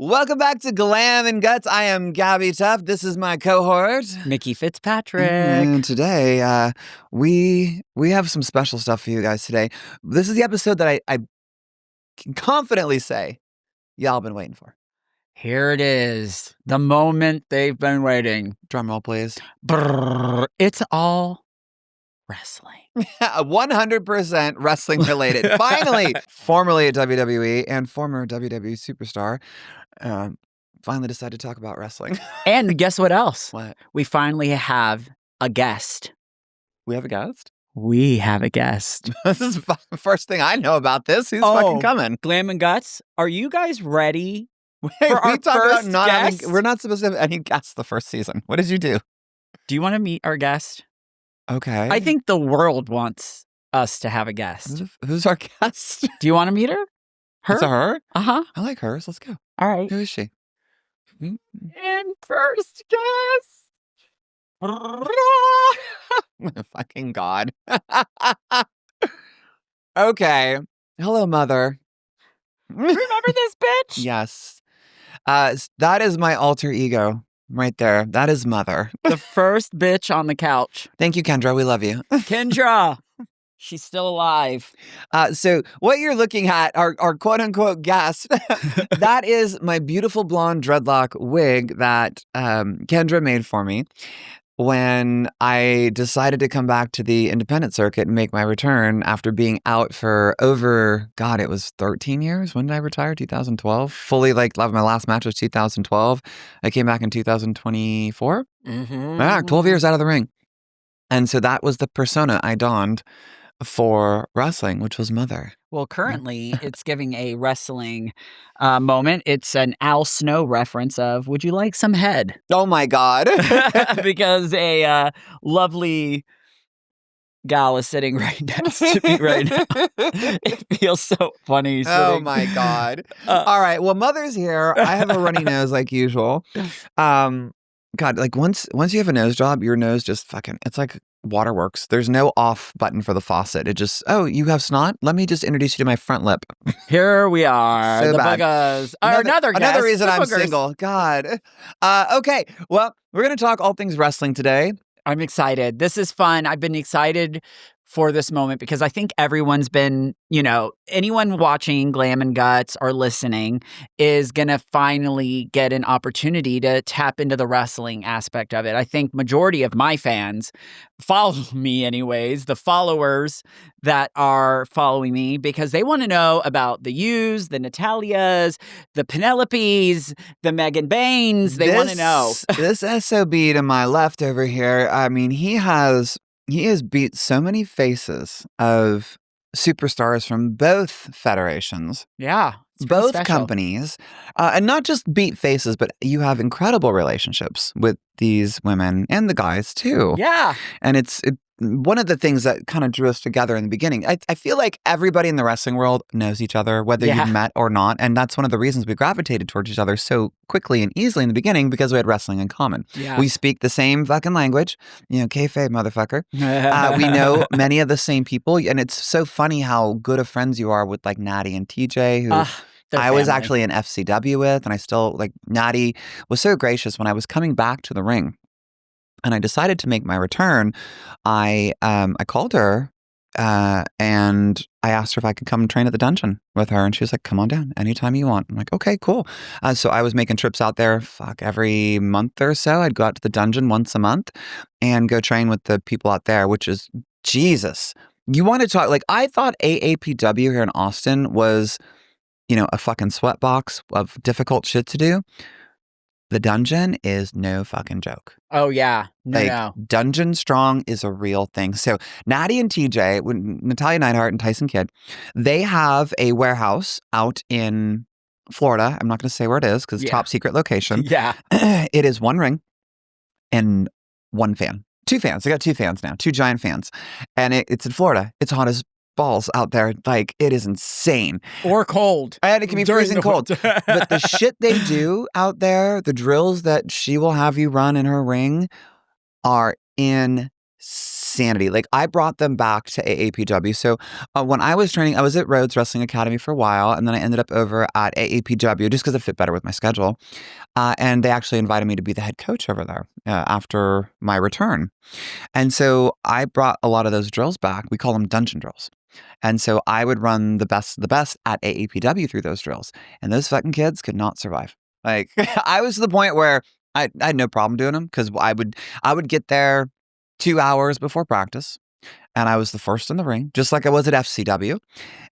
Welcome back to Glam and Guts. I am Gabbi Tuft. This is my cohort, Mickey Fitzpatrick. And today, we have some special stuff for you guys today. This is the episode that I can confidently say y'all been waiting for. Here it is. The moment they've been waiting. Drum roll, please. Brrr, it's all wrestling. 100% wrestling related. Finally, formerly at WWE and former WWE superstar, finally decided to talk about wrestling. And guess what else? What? We finally have a guest. We have a guest? We have a guest. This is the first thing I know about this. Who's fucking coming? Glam and Guts, are you guys ready Wait, for our first guest? We're not supposed to have any guests the first season. What did you do? Do you want to meet our guest? Okay. I think the world wants us to have a guest. Who's our guest? Do you want to meet her? Her? It's a her? Uh-huh. I like hers. Let's go. All right. Who is she? And first guest. Fucking God. Okay. Hello, mother. Remember this bitch? Yes. That is my alter ego right there. That is mother. The first bitch on the couch. Thank you, Kendra. We love you. Kendra. She's still alive. So what you're looking at, our quote-unquote guest, that is my beautiful blonde dreadlock wig that Kendra made for me when I decided to come back to the independent circuit and make my return after being out for over, God, it was 13 years. When did I retire? 2012? Fully, my last match was 2012. I came back in 2024. Yeah, 12 years out of the ring. And so that was the persona I donned for wrestling, which was mother. Well, currently it's giving a wrestling moment. It's an Al Snow reference of, would you like some head? Oh my God. Because a lovely gal is sitting right next to me right now. It feels so funny. Oh my God. All right. Well, mother's here. I have a runny nose like usual. God, once you have a nose job, your nose just fucking, it's like waterworks. There's no off button for the faucet. It just, oh, you have snot? Let me just introduce you to my front lip. Here we are. So the bad. buggers. Another guest. Another reason the I'm boogers. single. God. Okay. Well, we're going to talk all things wrestling today. I'm excited. This is fun. I've been excited for this moment because I think everyone's been, anyone watching Glam and Guts or listening is going to finally get an opportunity to tap into the wrestling aspect of it. I think majority of my fans follow me anyways, the followers that are following me, because they want to know about the Yus, the Natalias, the Penelopes, the Megan Bains. They want to know. This SOB to my left over here, I mean, he has beat so many faces of superstars from both federations. Yeah. Both companies. And not just beat faces, but you have incredible relationships with these women and the guys too. Yeah. And it's one of the things that kind of drew us together in the beginning. I feel like everybody in the wrestling world knows each other, whether you've met or not. And that's one of the reasons we gravitated towards each other so quickly and easily in the beginning, because we had wrestling in common. Yeah. We speak the same fucking language, kayfabe, motherfucker. We know many of the same people. And it's so funny how good of friends you are with Natty and TJ, who I was actually in FCW with. And I still, Natty was so gracious when I was coming back to the ring and I decided to make my return. I called her and I asked her if I could come train at the dungeon with her. And she was like, come on down anytime you want. I'm like, okay, cool. So I was making trips out there, every month or so. I'd go out to the dungeon once a month and go train with the people out there, which is, Jesus. You want to talk, I thought AAPW here in Austin was, a fucking sweatbox of difficult shit to do. The dungeon is no fucking joke. Oh, yeah. No. Dungeon Strong is a real thing. So Natty and TJ, Natalia Neidhart and Tyson Kidd, they have a warehouse out in Florida. I'm not going to say where it is because it's top secret location. Yeah. It is one ring and one fan. Two fans. They got two fans now. Two giant fans. And it's in Florida. It's hot as balls out there. It is insane. Or cold. And it can be freezing cold. But the shit they do out there, the drills that she will have you run in her ring are insane. insanity. Like, I brought them back to AAPW. So when I was training, I was at Rhodes Wrestling Academy for a while, and then I ended up over at AAPW just because it fit better with my schedule. And they actually invited me to be the head coach over there after my return. And so I brought a lot of those drills back. We call them dungeon drills. And so I would run the best at AAPW through those drills. And those fucking kids could not survive. Like, I was to the point where I had no problem doing them because I would get there 2 hours before practice, and I was the first in the ring, just like I was at FCW.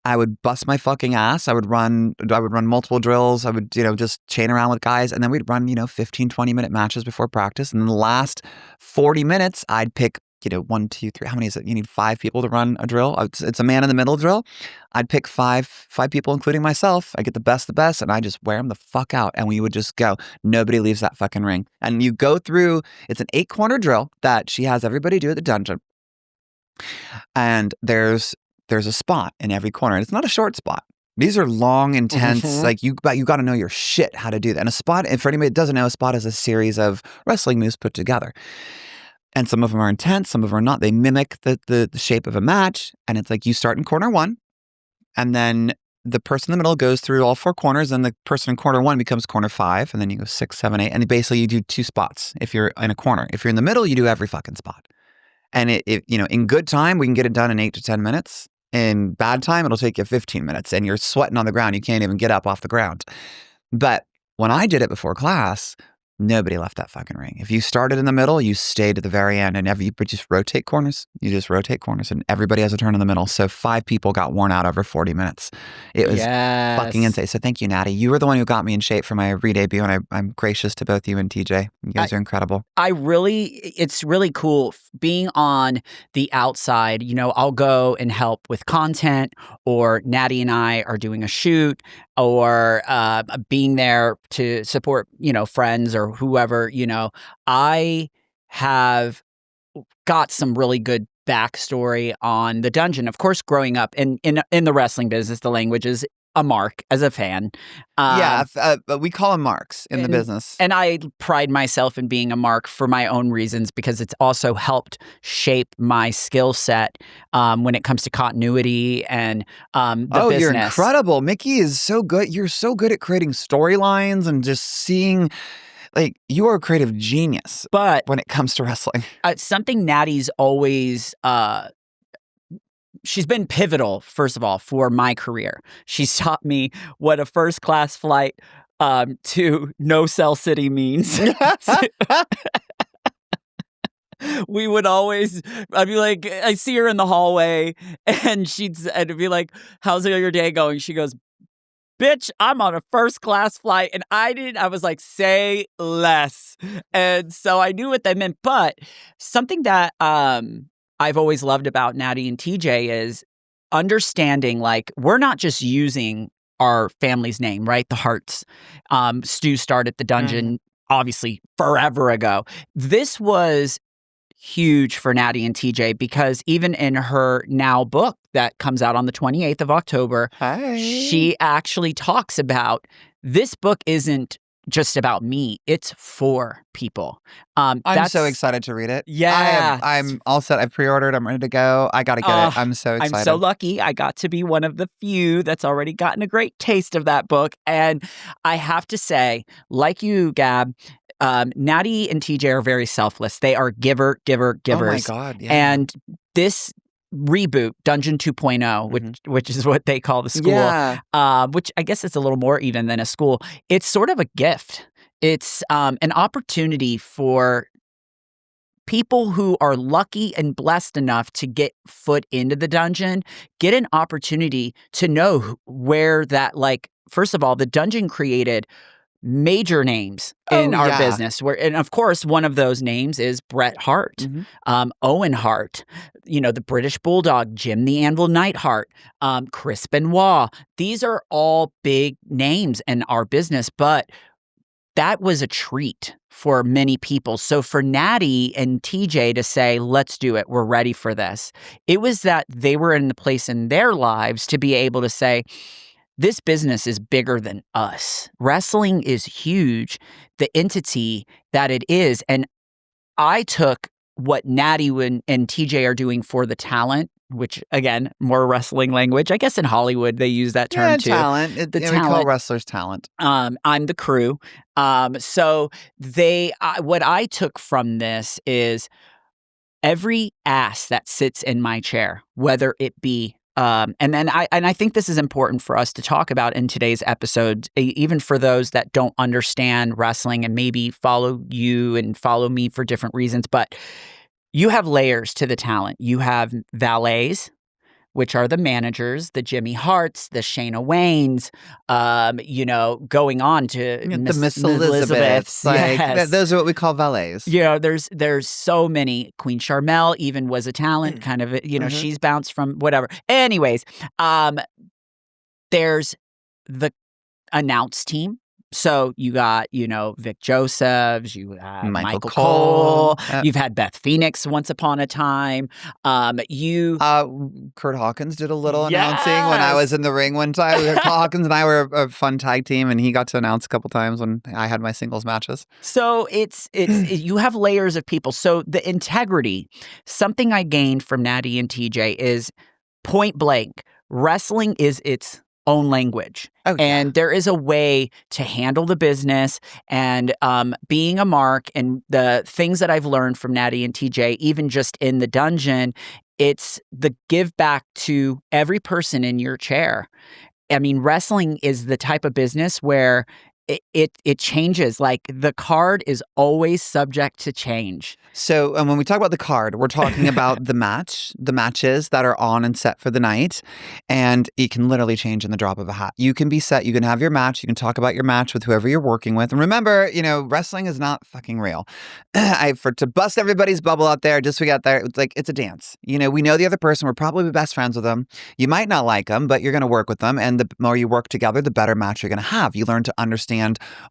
I would bust my fucking ass. I would run multiple drills. I would, just chain around with guys, and then we'd run, 15, 20-minute matches before practice. And then the last 40 minutes, I'd pick, 1, 2, 3. How many is it? You need 5 people to run a drill. It's a man in the middle drill. I'd pick five people, including myself. I get the best, and I just wear them the fuck out. And we would just go. Nobody leaves that fucking ring. And you go through, it's an 8-corner drill that she has everybody do at the dungeon. And there's a spot in every corner. And it's not a short spot. These are long, intense, like you got to know your shit how to do that. And a spot, and for anybody that doesn't know, a spot is a series of wrestling moves put together. And some of them are intense, some of them are not. They mimic the shape of a match. And it's like you start in corner 1, and then the person in the middle goes through all 4 corners, and the person in corner 1 becomes corner 5, and then you go 6, 7, 8. And basically you do 2 spots if you're in a corner. If you're in the middle, you do every fucking spot. And in good time, we can get it done in 8 to 10 minutes. In bad time, it'll take you 15 minutes, and you're sweating on the ground. You can't even get up off the ground. But when I did it before class, nobody left that fucking ring. If you started in the middle, you stayed to the very end, and you just rotate corners. You just rotate corners, and everybody has a turn in the middle. So 5 people got worn out over 40 minutes. It was fucking insane. So thank you, Natty. You were the one who got me in shape for my re-debut, and I'm gracious to both you and TJ. You guys are incredible. It's really cool being on the outside. I'll go and help with content, or Natty and I are doing a shoot, or being there to support, friends or whoever, I have got some really good backstory on the dungeon. Of course, growing up in the wrestling business, the language is a mark as a fan. But we call them marks in the business. And I pride myself in being a mark for my own reasons, because it's also helped shape my skill set when it comes to continuity and the business. You're incredible. Mickey is so good. You're so good at creating storylines and just seeing... Like, you are a creative genius, but when it comes to wrestling. Something Natty's always... she's been pivotal, first of all, for my career. She's taught me what a first-class flight to No Cell City means. I'd be like, I see her in the hallway, and I'd be like, how's your day going? She goes, bitch, I'm on a first-class flight. And I was like, say less. And so I knew what that meant. But something that I've always loved about Natty and TJ is understanding, like, we're not just using our family's name, right? The Hearts. Stu started the dungeon, obviously, forever ago. This was huge for Natty and TJ, because even in her now book that comes out on the 28th of October, she actually talks about, this book isn't just about me, it's for people. I'm so excited to read it. Yeah. I'm all set. I've pre-ordered. I'm ready to go. I got to get it. I'm so excited. I'm so lucky. I got to be one of the few that's already gotten a great taste of that book. And I have to say, like you, Gab, Natty and TJ are very selfless. They are givers. Oh my God, yeah. And this reboot, Dungeon 2.0, which is what they call the school, which I guess it's a little more even than a school. It's sort of a gift. It's an opportunity for people who are lucky and blessed enough to get foot into the dungeon, get an opportunity to know where that, like, first of all, the dungeon created major names in our business. And of course, one of those names is Bret Hart, Owen Hart, the British Bulldog, Jim the Anvil Neidhart, Chris Benoit. These are all big names in our business, but that was a treat for many people. So for Natty and TJ to say, let's do it, we're ready for this, it was that they were in the place in their lives to be able to say, this business is bigger than us. Wrestling is huge, the entity that it is. And I took what Natty and TJ are doing for the talent, which again, more wrestling language. I guess in Hollywood they use that term too. Talent. We call wrestlers talent. I'm the crew. So what I took from this is every ass that sits in my chair, whether it be and I think this is important for us to talk about in today's episode, even for those that don't understand wrestling and maybe follow you and follow me for different reasons. But you have layers to the talent. You have valets, which are the managers, the Jimmy Harts, the Shayna Waynes, going on to the Miss Elizabeths. Yes. Those are what we call valets. There's so many. Queen Charmel even was a talent, kind of, she's bounced from whatever. Anyways, there's the announce team. So you got, Vic Josephs, you have Michael Cole. You've had Beth Phoenix once upon a time. Kurt Hawkins did a little announcing when I was in the ring one time. Kurt Hawkins and I were a fun tag team, and he got to announce a couple times when I had my singles matches. So it's you have layers of people. So the integrity, something I gained from Natty and TJ is point blank, wrestling is its own language. Oh, yeah. And there is a way to handle the business, and being a mark and the things that I've learned from Natty and TJ, even just in the dungeon, it's the give back to every person in your chair. I mean, wrestling is the type of business where it changes. Like, the card is always subject to change. So when we talk about the card, we're talking about the matches that are on and set for the night. And it can literally change in the drop of a hat. You can be set, you can have your match, you can talk about your match with whoever you're working with. And remember, wrestling is not fucking real. To bust everybody's bubble out there, just we got there, it's a dance. We know the other person, we're probably best friends with them. You might not like them, but you're going to work with them. And the more you work together, the better match you're going to have. You learn to understand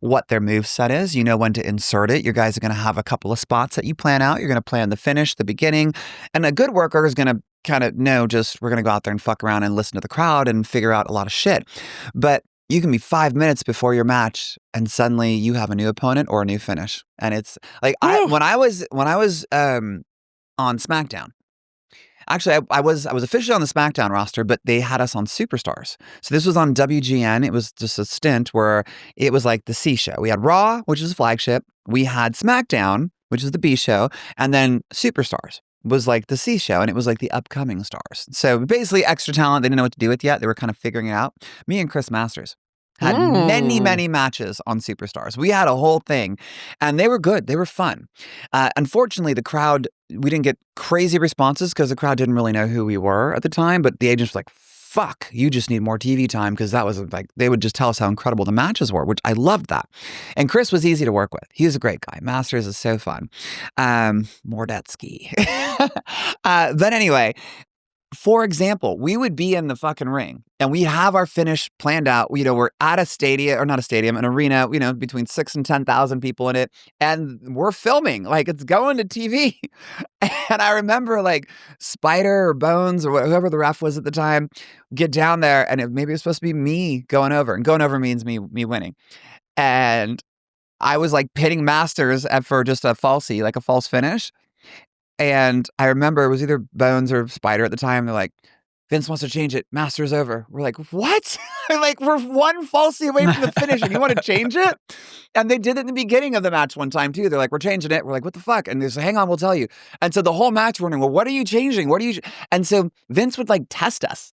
what their moveset is. You know when to insert it. You guys are going to have a couple of spots that you plan out. You're going to plan the finish, the beginning. And a good worker is going to kind of know we're going to go out there and fuck around and listen to the crowd and figure out a lot of shit. But you can be 5 minutes before your match and suddenly you have a new opponent or a new finish. And it's like, when I was on SmackDown, actually, I was officially on the SmackDown roster, but they had us on Superstars. So this was on WGN. It was just a stint where it was like the C show. We had Raw, which is a flagship. We had SmackDown, which is the B show. And then Superstars was like the C show, and it was like the upcoming stars. So basically extra talent. They didn't know what to do with yet. They were kind of figuring it out. Me and Chris Masters had many, many matches on Superstars. We had a whole thing, and they were good. They were fun. Unfortunately, the crowd, we didn't get crazy responses because the crowd didn't really know who we were at the time, but the agents were like, fuck, you just need more TV time, because that was like, they would just tell us how incredible the matches were, which I loved that. And Chris was easy to work with. He was a great guy. Masters is so fun. Mordetsky. But anyway, for example, we would be in the fucking ring and we have our finish planned out. We're at a stadium, or not a stadium, an arena, between 6,000 and 10,000 people in it. And we're filming, like it's going to TV. And I remember like Spider or Bones or whoever the ref was at the time, get down there, and maybe it was supposed to be me going over, and going over means me winning. And I was like pitting Masters for just a falsie, like a false finish. And I remember it was either Bones or Spider at the time. They're like, Vince wants to change it. Master's over. We're like, what? Like, we're one falsie away from the finish and you want to change it? And they did it in the beginning of the match one time too. They're like, we're changing it. We're like, what the fuck? And they say, hang on, we'll tell you. And so the whole match we're wondering, well, what are you changing? And so Vince would like test us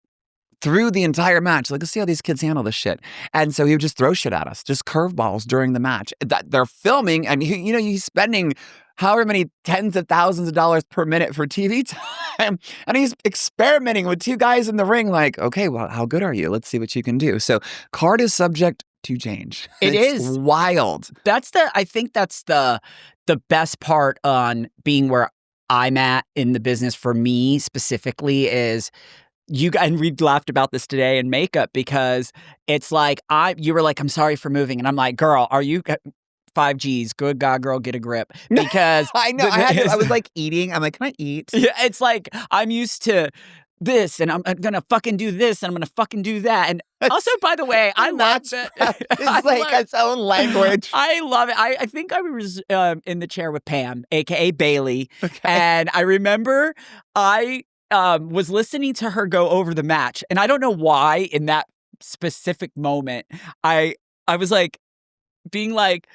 through the entire match. Like, let's see how these kids handle this shit. And so he would just throw shit at us, just curveballs during the match. They're filming, and he's spending however many tens of thousands of dollars per minute for TV time. And he's experimenting with two guys in the ring like, okay, well, how good are you? Let's see what you can do. So card is subject to change. It's wild. I think that's the best part on being where I'm at in the business for me specifically is and we laughed about this today in makeup, because it's like, you were like, I'm sorry for moving. And I'm like, girl, are you 5Gs? Good God, girl, get a grip. Because I know. I was like eating. I'm like, can I eat? Yeah, it's like, I'm used to this, and I'm going to fucking do this, and I'm going to fucking do that. And Also, by the way, I love that. It's like its own language. I love it. I think I was in the chair with Pam, aka Bailey, and I remember I was listening to her go over the match, and I don't know why in that specific moment I was like being like,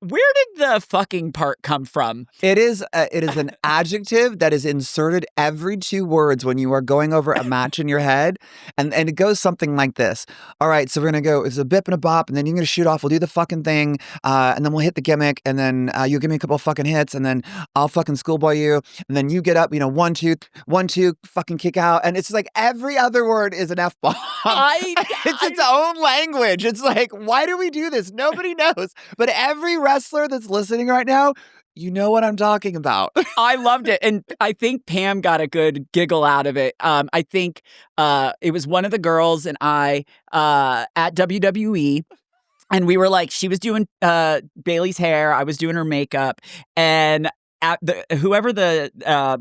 where did the fucking part come from? It is an adjective that is inserted every 2 words when you are going over a match in your head. And it goes something like this. All right, so we're going to go, it's a bip and a bop, and then you're going to shoot off. We'll do the fucking thing, and then we'll hit the gimmick, and then you'll give me a couple of fucking hits, and then I'll fucking schoolboy you, and then you get up, 1, 2, 1, 2, fucking kick out. And it's like every other word is an F-bomb. It's its own language. It's like, why do we do this? Nobody knows. But every wrestler that's listening right now, you know what I'm talking about. I loved it. And I think Pam got a good giggle out of it. I think it was one of the girls and I at WWE. And we were like, she was doing Bailey's hair. I was doing her makeup. And whoever the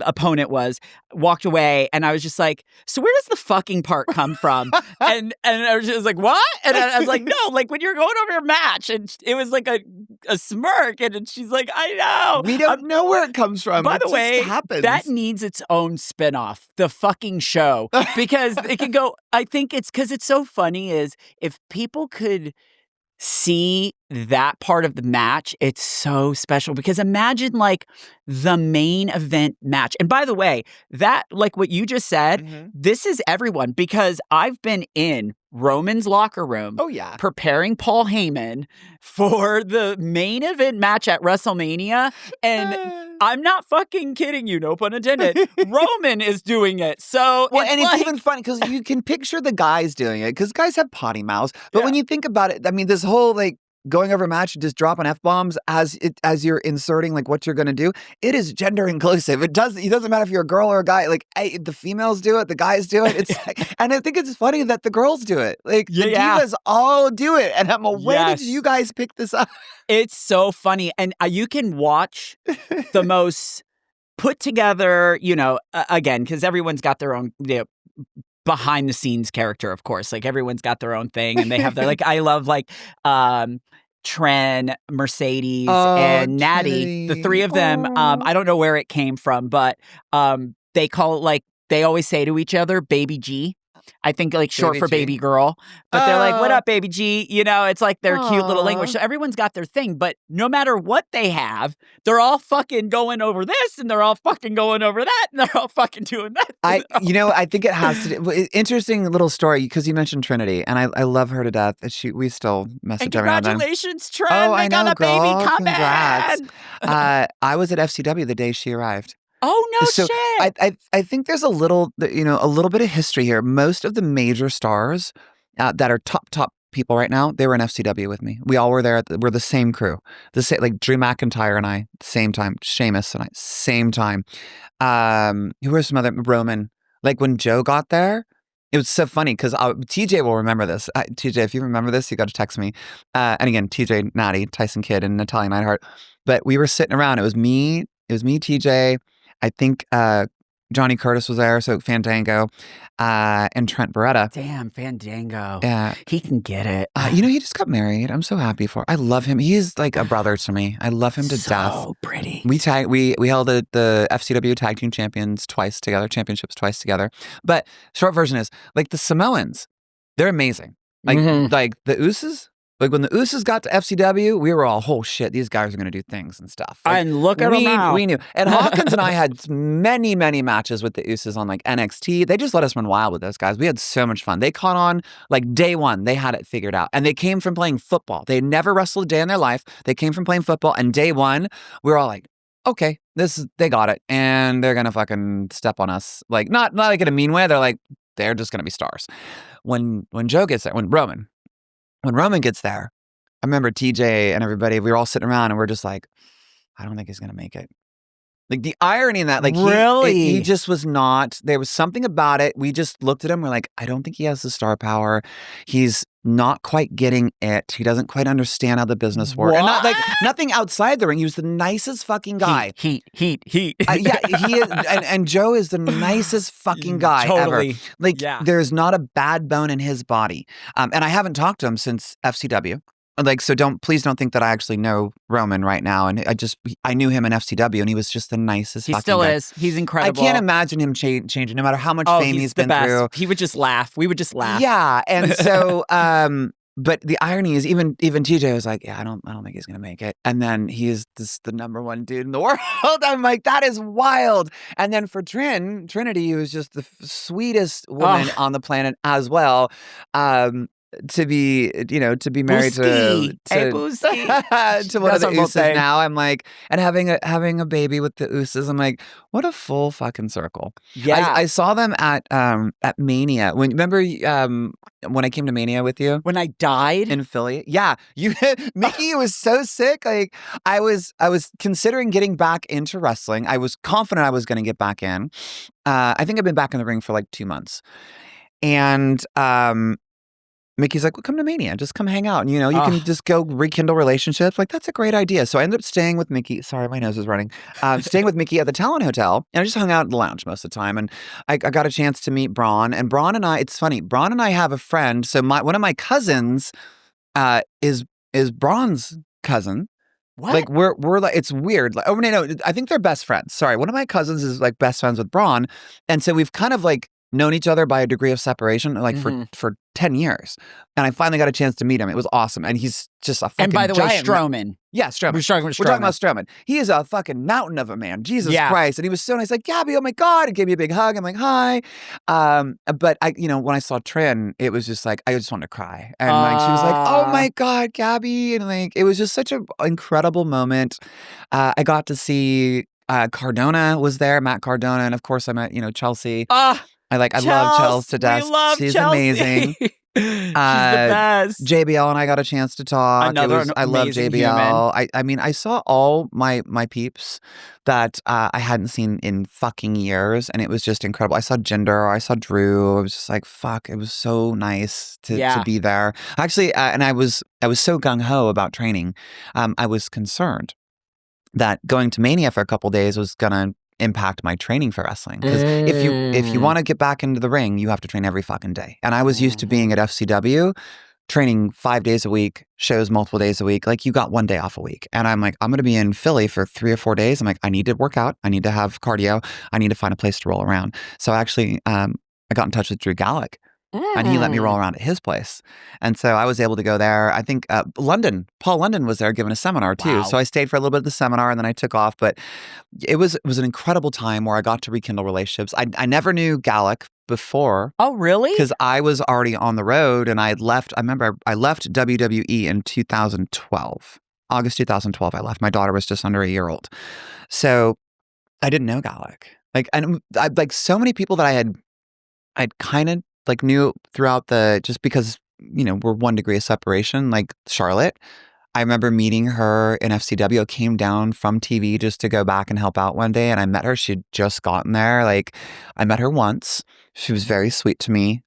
opponent was walked away, and I was just like, so where does the fucking part come from? and I was just like, what? And I was like, no, like when you're going over your match, and it was like a smirk, and she's like, I know. We don't know where it comes from. By the way, happens. That needs its own spinoff, the fucking show, because it could go, I think it's because it's so funny is if people could see that part of the match, it's so special because imagine like the main event match. And by the way, that like what you just said, this is everyone because I've been in Roman's locker room preparing Paul Heyman for the main event match at WrestleMania. And I'm not fucking kidding you, no pun intended. Roman is doing it. So it's even funny because you can picture the guys doing it because guys have potty mouths. But when you think about it, I mean, this whole like going over a match and just dropping F-bombs as you're inserting like what you're going to do, it is gender inclusive. It doesn't matter if you're a girl or a guy. Like the females do it, the guys do it. It's like, and I think it's funny that the girls do it. Like the divas all do it. And I'm like, where did you guys pick this up? It's so funny. And you can watch the most put together, again, because everyone's got their own, behind the scenes character, of course. Like everyone's got their own thing and they have their, like, I love like, Tren, Mercedes, and Natty, the 3 of them. I don't know where it came from, but they call it like, they always say to each other, Baby G. I think like short baby for G. baby girl, but they're like, what up, baby G? It's like their cute little language. So everyone's got their thing, but no matter what they have, they're all fucking going over this and they're all fucking going over that and they're all fucking doing that. I think it has to do, interesting little story because you mentioned Trinity and I love her to death. We still message every now and then. Congratulations, Tren. They got a baby coming. Congrats. I was at FCW the day she arrived. Oh, no shit. I think there's a little bit of history here. Most of the major stars that are top people right now, they were in FCW with me. We all were there. We're the same crew. Like Drew McIntyre and I, same time. Sheamus and I, same time. Who were some other? Roman. Like when Joe got there, it was so funny because TJ will remember this. TJ, if you remember this, you got to text me. And again, TJ, Natty, Tyson Kidd, and Natalia Neidhart. But we were sitting around. It was me, TJ. I think Johnny Curtis was there, so Fandango, and Trent Beretta. Damn, Fandango. Yeah. He can get it. He just got married. I'm so happy for him. I love him. He is like a brother to me. I love him to death. So pretty. We held the FCW Tag Team Championships twice together. But short version is, like the Samoans, they're amazing. Like, like the Usos. Like when the Usos got to FCW, we were all, oh shit, these guys are going to do things and stuff. Like, and look at them now. We knew. And Hawkins and I had many, many matches with the Usos on like NXT. They just let us run wild with those guys. We had so much fun. They caught on like day one. They had it figured out. And they came from playing football. They never wrestled a day in their life. They came from playing football. And day one, we were all like, okay, they got it. And they're going to fucking step on us. Like, not like in a mean way. They're just going to be stars. When Joe gets there, when Roman gets there, I remember TJ and everybody, we were all sitting around and we're just like, I don't think he's going to make it. Like the irony in that, like he just was not, there was something about it. We just looked at him. We're like, I don't think he has the star power. He's not quite getting it. He doesn't quite understand how the business works. And not like nothing outside the ring. He was the nicest fucking guy. Heat. Yeah, he is. And Joe is the nicest fucking guy ever. Like there's not a bad bone in his body. And I haven't talked to him since FCW. Like, so please don't think that I actually know Roman right now. And I knew him in FCW and he was just the nicest fucking guy. He still is. He's incredible. I can't imagine him changing no matter how much fame he's been through. He would just laugh. We would just laugh. Yeah. And so, but the irony is even TJ was like, yeah, I don't think he's going to make it. And then he is the number one dude in the world. I'm like, that is wild. And then for Trinity, who was just the sweetest woman on the planet as well. To be married to one of the Usos now. I'm like, and having a baby with the Usos. I'm like, what a full fucking circle. Yeah, I saw them at Mania. Remember when I came to Mania with you? When I died in Philly? Yeah, Mickey was so sick. Like I was considering getting back into wrestling. I was confident I was going to get back in. I think I've been back in the ring for like 2 months, and Mickey's like, well, come to Mania. Just come hang out. And, you can just go rekindle relationships. Like, that's a great idea. So I ended up staying with Mickey. Sorry, my nose is running. Staying with Mickey at the Talon Hotel. And I just hung out in the lounge most of the time. And I got a chance to meet Braun. And Braun and I, it's funny, Braun and I have a friend. So one of my cousins is Braun's cousin. What? Like we're like, it's weird. Like, no, I think they're best friends. Sorry. One of my cousins is like best friends with Braun. And so we've kind of like known each other by a degree of separation, like for 10 years. And I finally got a chance to meet him. It was awesome. And he's just a fucking giant. And by the way, Strowman. Yeah, Strowman. We're talking about Strowman. He is a fucking mountain of a man. Jesus Christ. And he was so nice. Like, Gabbi, oh my God. He gave me a big hug. I'm like, hi. But when I saw Trin, it was just like, I just wanted to cry. And like, she was like, oh my God, Gabbi. And like, it was just such an incredible moment. I got to see Cardona was there, Matt Cardona. And of course I met, Chelsea. I love Chels to death. She's Chelsea. Amazing. She's the best. JBL and I got a chance to talk. I love JBL. Human. I mean, I saw all my peeps that I hadn't seen in fucking years, and it was just incredible. I saw Jinder, I saw Drew. I was just like, fuck. It was so nice to be there. Actually, and I was so gung ho about training. I was concerned that going to Mania for a couple days was gonna impact my training for wrestling, because if you want to get back into the ring, you have to train every fucking day. And I was used to being at FCW, training 5 days a week, shows multiple days a week. Like, you got 1 day off a week, and I'm like, I'm going to be in Philly for 3 or 4 days. I'm like, I need to work out, I need to have cardio, I need to find a place to roll around. So actually, I got in touch with Drew Gallic. And he let me roll around at his place. And so I was able to go there. I think Paul London was there giving a seminar too. Wow. So I stayed for a little bit of the seminar and then I took off. But it was an incredible time where I got to rekindle relationships. I never knew Gallic before. Oh, really? Because I was already on the road and I remember I left WWE in 2012. August 2012 I left. My daughter was just under a year old. So I didn't know Gallic. Like so many people that I'd kind of like knew throughout just because, we're 1 degree of separation, like Charlotte. I remember meeting her in FCW. I came down from TV just to go back and help out one day. And I met her. She'd just gotten there. Like, I met her once. She was very sweet to me.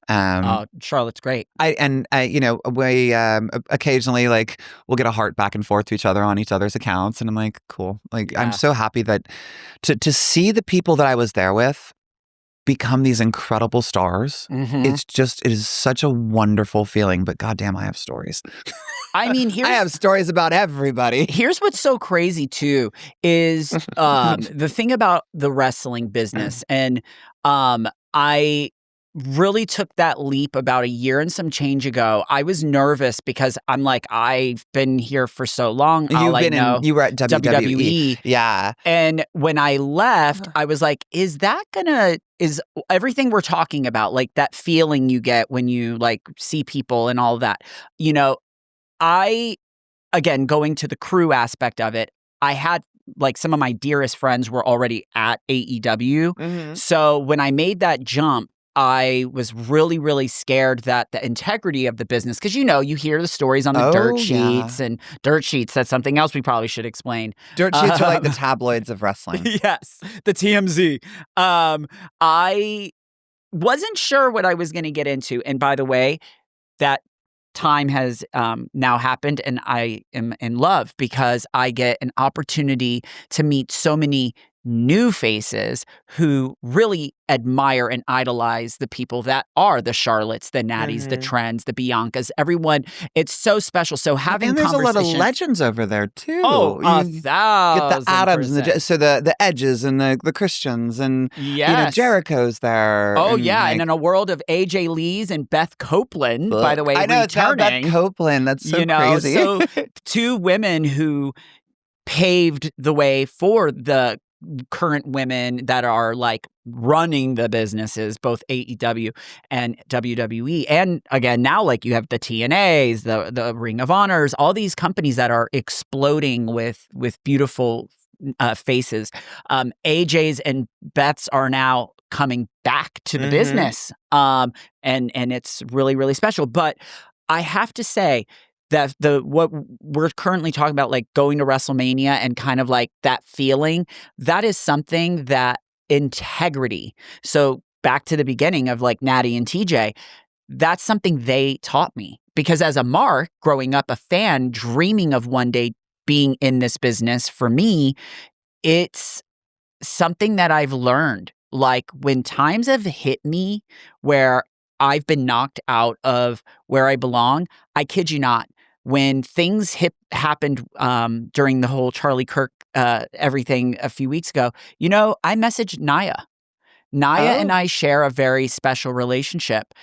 Charlotte's great. We occasionally like we'll get a heart back and forth to each other on each other's accounts. And I'm like, cool. Like, I'm so happy that to see the people that I was there with become these incredible stars. It is such a wonderful feeling, but goddamn, I have stories. I mean, I have stories about everybody. Here's what's so crazy too is the thing about the wrestling business. And I really took that leap about a year and some change ago. I was nervous because I'm like, I've been here for so long. You were at WWE. Yeah. And when I left, I was like, is everything we're talking about, like that feeling you get when you like see people and all of that, again, going to the crew aspect of it, I had like some of my dearest friends were already at AEW. So when I made that jump, I was really, really scared that the integrity of the business, because you hear the stories on the dirt sheets, and dirt sheets, that's something else we probably should explain. Dirt sheets are like the tabloids of wrestling. Yes, the TMZ. I wasn't sure what I was going to get into. And by the way, that time has now happened, and I am in love because I get an opportunity to meet so many new faces who really admire and idolize the people that are the Charlottes, the Natties, the Trends, the Biancas, everyone. It's so special. So having and there's a lot of legends over there too. Oh, 1,000%. Get the Adams and the Edges and the Christians and Jericho's there. Oh yeah, and in a world of AJ Lee's and Beth Copeland, by the way, I know returning. It's Beth Copeland. That's so crazy. So two women who paved the way for the current women that are like running the businesses, both AEW and WWE. And again, now like you have the TNAs, the Ring of Honors, all these companies that are exploding with beautiful faces. AJ's and Beth's are now coming back to the business. And it's really, really special. But I have to say that what we're currently talking about, like going to WrestleMania and kind of like that feeling, that is something that integrity. So back to the beginning of like Natty and TJ, that's something they taught me. Because as a Mark, growing up a fan, dreaming of one day being in this business, for me, it's something that I've learned. Like when times have hit me where I've been knocked out of where I belong, I kid you not, when things happened during the whole Charlie Kirk everything a few weeks ago, I messaged Naya. Naya and I share a very special relationship.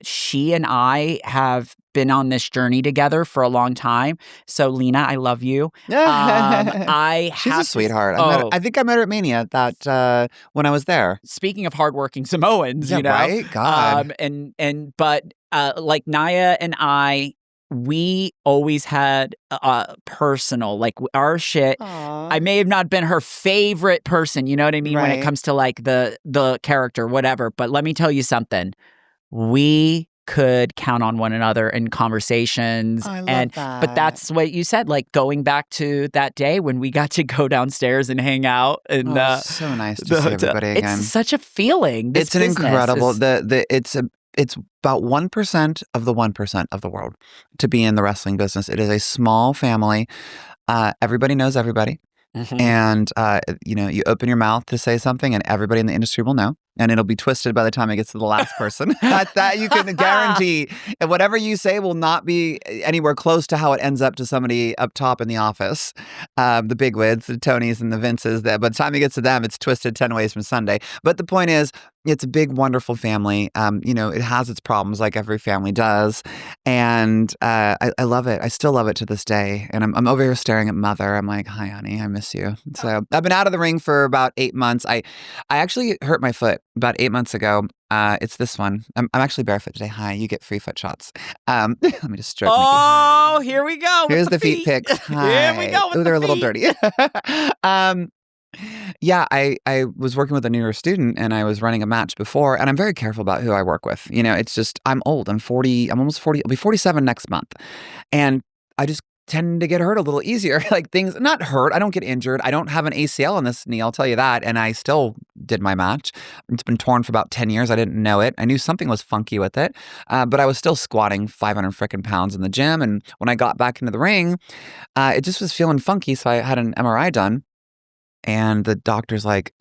She and I have been on this journey together for a long time. So Lena, I love you. She's a sweetheart. I think I met her at Mania when I was there. Speaking of hardworking Samoans, right? God. But like Naya and I, we always had personal, like our shit. Aww. I may have not been her favorite person, you know what I mean, when it comes to like the character, whatever. But let me tell you something. We could count on one another in conversations. I love that. But that's what you said, like going back to that day when we got to go downstairs and hang out. And so nice to see everybody again. It's such a feeling. It's an incredible. It's about 1% of the 1% of the world to be in the wrestling business. It is a small family. Everybody knows everybody. And, you open your mouth to say something and everybody in the industry will know. And it'll be twisted by the time it gets to the last person. that you can guarantee. And whatever you say will not be anywhere close to how it ends up to somebody up top in the office. The bigwigs, the Tonys and the Vinces. By the time it gets to them, it's twisted 10 ways from Sunday. But the point is, it's a big, wonderful family. It has its problems like every family does. And I love it. I still love it to this day. And I'm over here staring at Mother. I'm like, hi, honey, I miss you. So I've been out of the ring for about 8 months. I actually hurt my foot about 8 months ago. It's this one. I'm actually barefoot today. Hi, you get free foot shots. Let me just stroke. Oh, here we go. Here's the feet pics. Hi. Here we go. They're a little dirty. Yeah, I was working with a newer student and I was running a match before, and I'm very careful about who I work with. It's just, I'm old. I'm 40. I'm almost 40. I'll be 47 next month. And I just tend to get hurt a little easier. Like things, not hurt. I don't get injured. I don't have an ACL on this knee. I'll tell you that. And I still did my match. It's been torn for about 10 years. I didn't know it. I knew something was funky with it. But I was still squatting 500 frickin' pounds in the gym. And when I got back into the ring, it just was feeling funky. So I had an MRI done. And the doctor's like,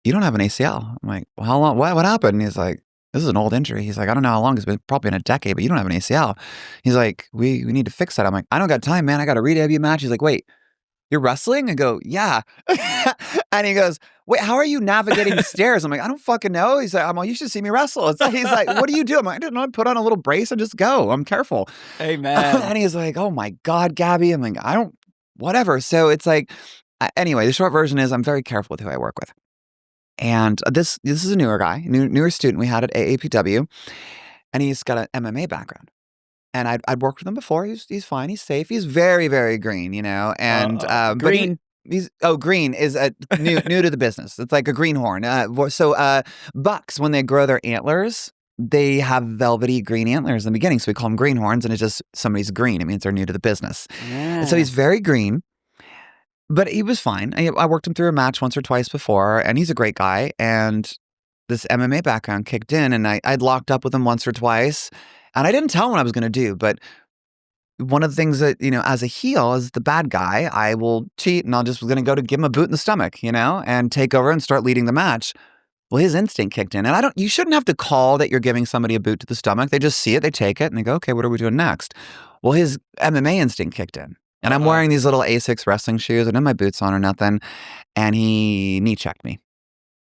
you don't have an ACL. I'm like, well, how long? What happened? And he's like, this is an old injury. He's like, I don't know how long. It's been probably in a decade, but you don't have an ACL. He's like, we need to fix that. I'm like, I don't got time, man. I got a re-debut match. He's like, wait, you're wrestling? I go, yeah. And he goes, wait, how are you navigating the stairs? I'm like, I don't fucking know. He's like, you should see me wrestle. He's like, what do you do? I'm like, I don't know. I put on a little brace and just go. I'm careful. Amen. And he's like, oh my God, Gabbi. I'm like, whatever. So it's like, anyway, the short version is I'm very careful with who I work with. And this is a newer guy, newer student we had at AAPW, and he's got an MMA background. And I'd worked with him before. He's fine. He's safe. He's very, very green, And green. green is new to the business. It's like a greenhorn. Bucks, when they grow their antlers, they have velvety green antlers in the beginning. So we call them greenhorns, and it's just somebody's green. It means they're new to the business. Yeah. And so he's very green, but he was fine. I worked him through a match once or twice before, and he's a great guy. And this MMA background kicked in, and I'd locked up with him once or twice, and I didn't tell him what I was going to do, but one of the things that, as a heel, as the bad guy, I will cheat, and was going to go to give him a boot in the stomach, and take over and start leading the match. Well, his instinct kicked in, and you shouldn't have to call that you're giving somebody a boot to the stomach. They just see it, they take it, and they go, okay, what are we doing next? Well, his MMA instinct kicked in, and I'm wearing these little Asics wrestling shoes. I don't have my boots on or nothing, and he knee checked me.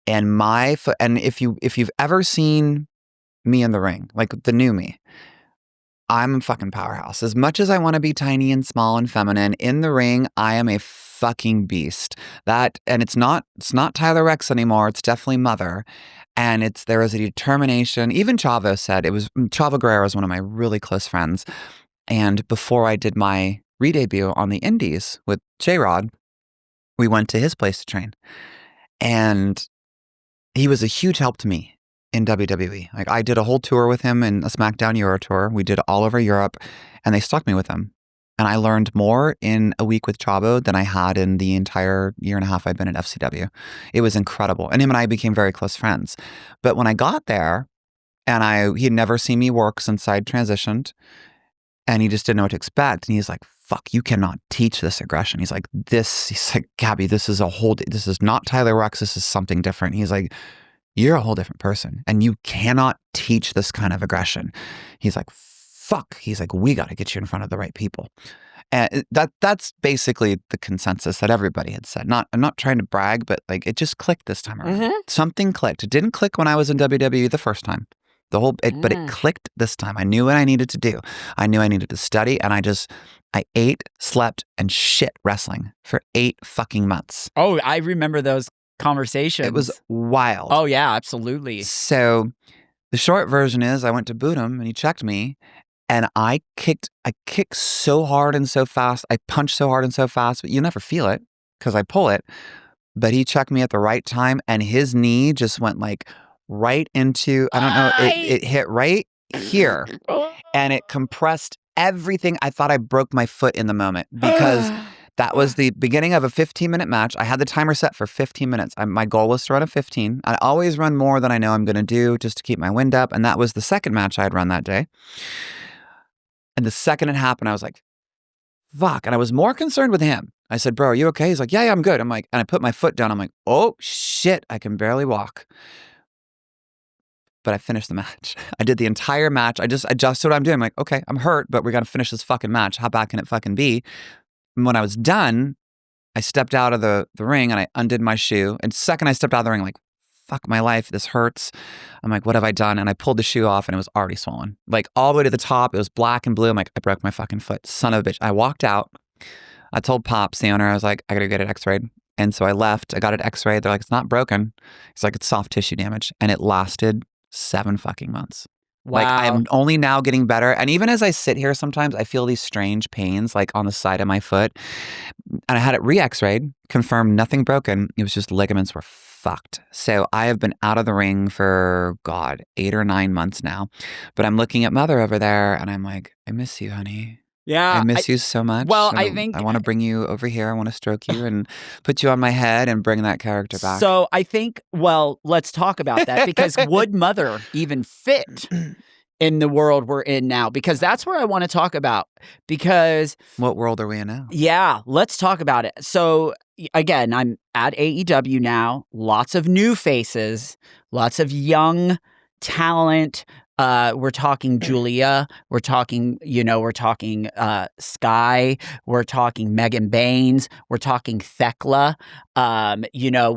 And my foot, and if you've ever seen me in the ring, like the new me, I'm a fucking powerhouse. As much as I want to be tiny and small and feminine, in the ring, I am a fucking beast. And it's not Tyler Rex anymore. It's definitely Mother. And there is a determination. Even Chavo Guerrero is one of my really close friends. And before I did my re-debut on the Indies with J-Rod, we went to his place to train. And he was a huge help to me in WWE. Like, I did a whole tour with him in a SmackDown Euro tour. We did all over Europe, and they stuck me with him. And I learned more in a week with Chavo than I had in the entire year and a half I'd been at FCW. It was incredible. And him and I became very close friends. But when I got there, and he had never seen me work since I'd transitioned, and he just didn't know what to expect. And he's like, fuck, you cannot teach this aggression. He's like, Gabbi, this is not Tyler Rex. This is something different. He's like, you're a whole different person, and you cannot teach this kind of aggression. He's like, fuck. He's like, we got to get you in front of the right people. And that's basically the consensus that everybody had said. I'm not trying to brag, but like, it just clicked this time around. Mm-hmm. Something clicked. It didn't click when I was in WWE the first time. But it clicked this time. I knew what I needed to do. I knew I needed to study, and I ate, slept, and shit wrestling for 8 fucking months. Oh, I remember those conversations. It was wild. Oh yeah, absolutely. So the short version is, I went to boot him, and he checked me, and I kicked so hard and so fast. I punched so hard and so fast, but you never feel it because I pull it. But he checked me at the right time, and his knee just went like right into, I don't know, it hit right here, and it compressed everything. I thought I broke my foot in the moment, because that was the beginning of a 15-minute match. I had the timer set for 15 minutes. My goal was to run a 15. I always run more than I know I'm going to do, just to keep my wind up. And that was the second match I had run that day. And the second it happened, I was like, fuck. And I was more concerned with him. I said, bro, are you okay? He's like, yeah, I'm good. I'm like, and I put my foot down. I'm like, oh shit, I can barely walk. But I finished the match. I did the entire match. I just adjusted what I'm doing. I'm like, okay, I'm hurt, but we got to finish this fucking match. How bad can it fucking be? And when I was done, I stepped out of the ring, and I undid my shoe. And second I stepped out of the ring, like, fuck my life, this hurts. I'm like, what have I done? And I pulled the shoe off, and it was already swollen. Like, all the way to the top. It was black and blue. I'm like, I broke my fucking foot. Son of a bitch. I walked out. I told Pops, the owner, I was like, I got to get it x-rayed. And so I left. I got it x-rayed. They're like, it's not broken. It's like, it's soft tissue damage. And it lasted 7 fucking months. Wow. Like, I'm only now getting better. And even as I sit here, sometimes I feel these strange pains, like on the side of my foot. And I had it re-x-rayed, confirmed nothing broken. It was just ligaments were fucked. So I have been out of the ring for, 8 or 9 months now. But I'm looking at Mother over there, and I'm like, I miss you, honey. Yeah. I miss you so much. Well, I think I want to bring you over here. I want to stroke you and put you on my head and bring that character back. So I think, let's talk about that, because would Mother even fit in the world we're in now? Because that's where I want to talk about. Because what world are we in now? Yeah, let's talk about it. So again, I'm at AEW now. Lots of new faces, lots of young talent. We're talking Julia. We're talking, Sky. We're talking Megan Baines. We're talking Thekla.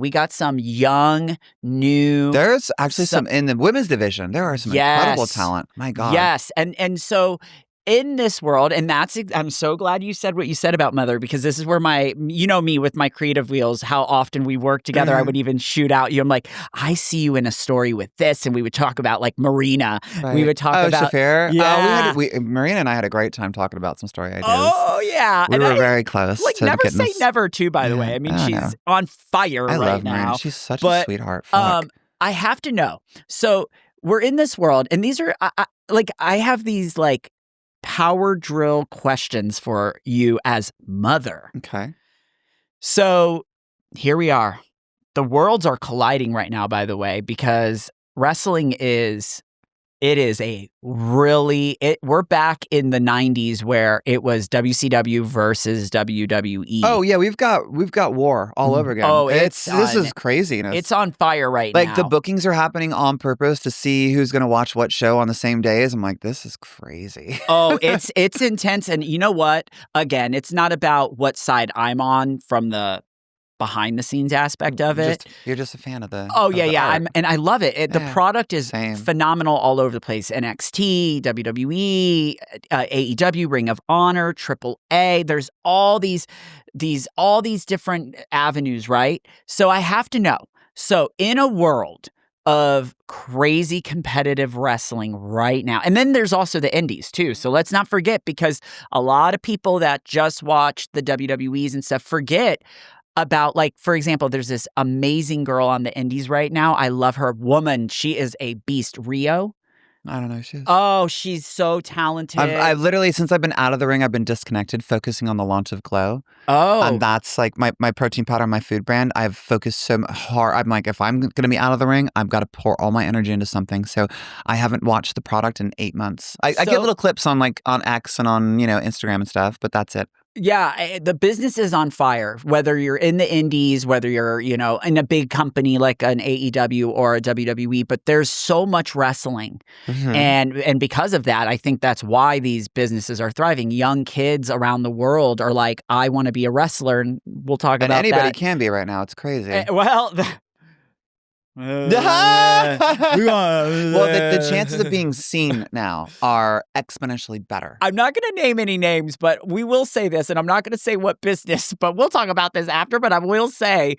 We got some young, new. There's actually some in the women's division. There are some incredible talent. My God. Yes, and so in this world, and I'm so glad you said what you said about Mother, because this is where me with my creative wheels, how often we work together. I would even shoot out you. I'm like, I see you in a story with this, and we would talk about like Marina. Right. We would talk about Shafir. Yeah. Marina and I had a great time talking about some story ideas. Oh yeah, we were very close. Like to never getting say this. never too. By the way, I mean she's on fire I right love now. Marina. She's such a sweetheart. Fuck. I have to know. So we're in this world, and these are I have these like power drill questions for you as Mother. Okay. So here we are. The worlds are colliding right now, by the way, because wrestling we're back in the 90s where it was WCW versus WWE. Oh yeah, we've got war all over again. Oh, this is craziness. It's on fire right now. Like the bookings are happening on purpose to see who's going to watch what show on the same days. I'm like, this is crazy. Oh, it's intense, and you know what? Again, it's not about what side I'm on from the behind the scenes aspect of it. You're just a fan of the art. And I love it. The product is same. phenomenal all over the place. NXT, WWE, AEW, Ring of Honor, AAA. There's all these different avenues, right? So I have to know. So in a world of crazy competitive wrestling right now, and then there's also the indies too. So let's not forget, because a lot of people that just watch the WWEs and stuff forget about, like, for example, there's this amazing girl on the indies right now. I love her. Woman, she is a beast. Rio. I don't know who she is. Oh, she's so talented. I've literally, since I've been out of the ring, I've been disconnected, focusing on the launch of Glow. Oh. And that's like my protein powder, my food brand. I've focused so hard. I'm like, if I'm going to be out of the ring, I've got to pour all my energy into something. So I haven't watched the product in 8 months. I get little clips on X and on, Instagram and stuff, but that's it. Yeah, the business is on fire, whether you're in the indies, whether you're, in a big company like an AEW or a WWE, but there's so much wrestling. Mm-hmm. And because of that, I think that's why these businesses are thriving. Young kids around the world are like, I want to be a wrestler, and we'll talk about that. And anybody can be right now. It's crazy. Well, the chances of being seen now are exponentially better. I'm not going to name any names, but we will say this, and I'm not going to say what business, but we'll talk about this after. But I will say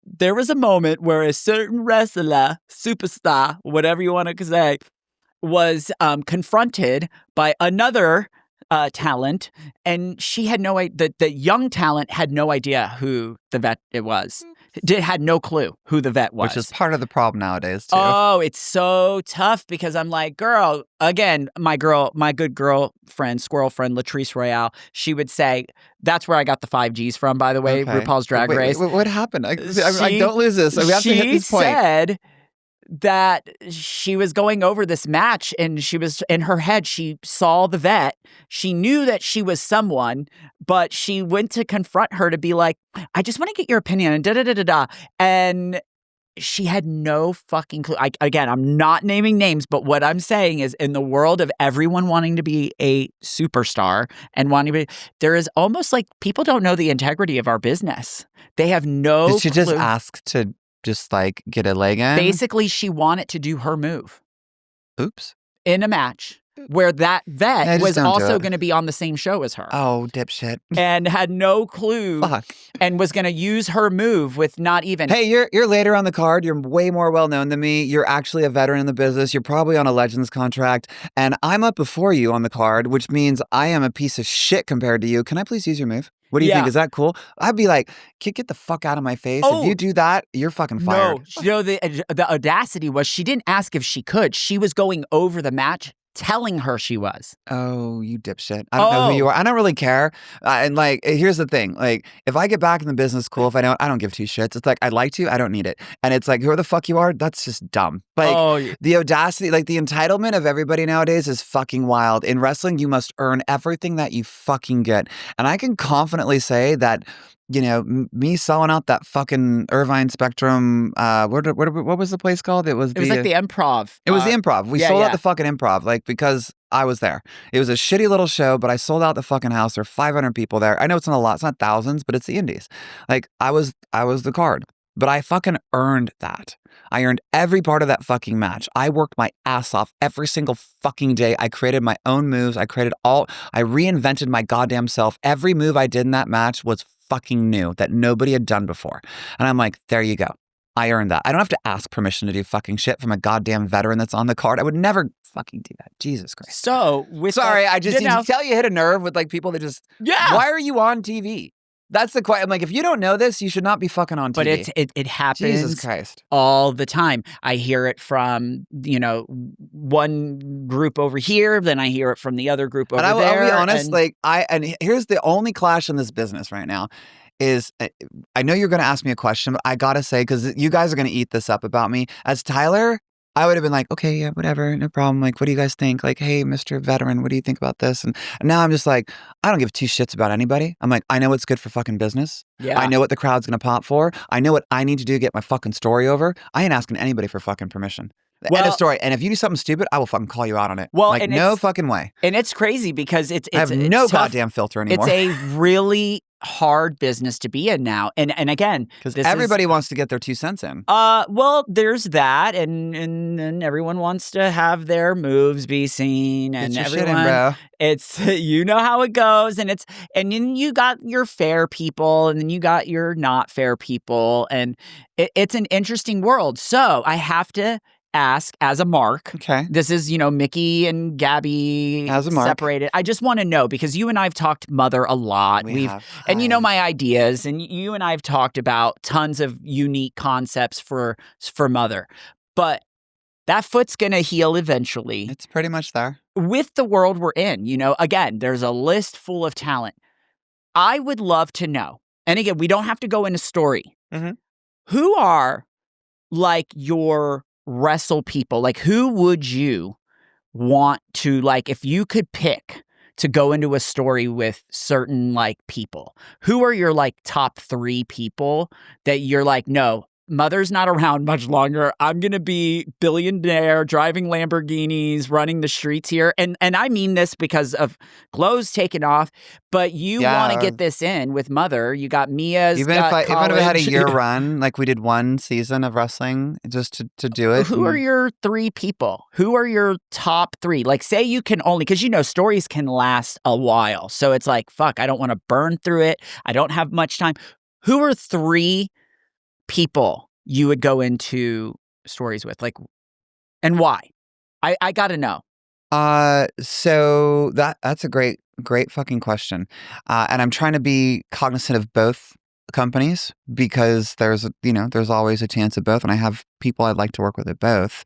there was a moment where a certain wrestler, superstar, whatever you want to say, was confronted by another talent, and she had no idea. The young talent had no idea who the vet it was. Had no clue who the vet was. Which is part of the problem nowadays, too. Oh, it's so tough, because I'm like, girl, again, my good girlfriend, squirrel friend, Latrice Royale, she would say, that's where I got the 5Gs from, by the way, RuPaul's Drag Race. What happened? I don't lose this. We have to hit this point. She said that she was going over this match, and she was in her head, she saw the vet. She knew that she was someone, but she went to confront her to be like, I just want to get your opinion, and da-da-da-da-da. And she had no fucking clue. Again, I'm not naming names, but what I'm saying is, in the world of everyone wanting to be a superstar and wanting to be, there is almost like people don't know the integrity of our business. They have no Did she clue. just ask to just get a leg in? Basically, she wanted to do her move. Oops. In a match where that vet was also going to be on the same show as her. Oh, dipshit. And had no clue. Fuck. And was going to use her move with not even... Hey, you're later on the card. You're way more well-known than me. You're actually a veteran in the business. You're probably on a Legends contract. And I'm up before you on the card, which means I am a piece of shit compared to you. Can I please use your move? What do you think? Is that cool? I'd be like, get the fuck out of my face. Oh, if you do that, you're fucking fired. No, the audacity was she didn't ask if she could. She was going over the match, telling her she was. Oh, you dipshit. I don't know who you are. I don't really care. And here's the thing. If I get back in the business, cool. If I don't give two shits. It's like, I'd like to, I don't need it. And it's like, whoever the fuck you are, that's just dumb. The audacity, the entitlement of everybody nowadays is fucking wild. In wrestling, you must earn everything that you fucking get. And I can confidently say that, me selling out that fucking Irvine Spectrum, what was the place called? It was like the Improv. It was the Improv. We sold out the fucking Improv, because I was there. It was a shitty little show, but I sold out the fucking house. There are 500 people there. I know it's not a lot. It's not thousands, but it's the indies. I was the card. but I fucking earned that. I earned every part of that fucking match. I worked my ass off every single fucking day. I created my own moves. I reinvented my goddamn self. Every move I did in that match was fucking new that nobody had done before. And I'm like, there you go. I earned that. I don't have to ask permission to do fucking shit from a goddamn veteran that's on the card. I would never fucking do that. Jesus Christ. So, I just you tell you hit a nerve with like people that just, why are you on TV? That's the question. I'm like, if you don't know this, you should not be fucking on TV. But it happens Jesus Christ. all the time. I hear it from, one group over here, then I hear it from the other group over there. I'll be honest, and here's the only clash in this business right now is, I know you're going to ask me a question, but I got to say, because you guys are going to eat this up about me. As Tyler, I would have been like, okay, yeah, whatever, no problem. Like, what do you guys think? Like, hey, Mr. Veteran, what do you think about this? And now I'm just like, I don't give two shits about anybody. I'm like, I know what's good for fucking business. Yeah. I know what the crowd's going to pop for. I know what I need to do to get my fucking story over. I ain't asking anybody for fucking permission. End of story. And if you do something stupid, I will fucking call you out on it. Well, like, no fucking way. And it's crazy because it's I have no tough. goddamn filter anymore. It's a really hard business to be in now. And again, because everybody wants to get their 2 cents in. Well, there's that, and everyone wants to have their moves be seen, and get your everyone. Shit in, bro. It's how it goes, and then you got your fair people, and then you got your not fair people, and it's an interesting world. So I have to ask, as a mark. Okay. This is, Mickey and Gabbi as a mark. Separated. I just want to know, because you and I have talked Mother a lot. And you know my ideas, and you and I have talked about tons of unique concepts for Mother. But that foot's going to heal eventually. It's pretty much there. With the world we're in, again, there's a list full of talent. I would love to know, and again, we don't have to go into story. Mm-hmm. Who are like your wrestle people? Like, who would you want to, like, if you could pick to go into a story with certain like people, who are your like top 3 people that you're like, no, Mother's not around much longer. I'm going to be billionaire, driving Lamborghinis, running the streets here. And I mean this because of clothes taken off, but you want to get this in with Mother. You got Mia's even if I had a year run, like we did 1 season of wrestling just to do it. Who are your 3 people? Who are your top 3? Like, say you can only, because stories can last a while. So it's like, fuck, I don't want to burn through it. I don't have much time. Who are 3 people you would go into stories with, like, and why? I gotta know. So that's a great fucking question, and I'm trying to be cognizant of both companies because there's always a chance of both, and I have people I'd like to work with at both.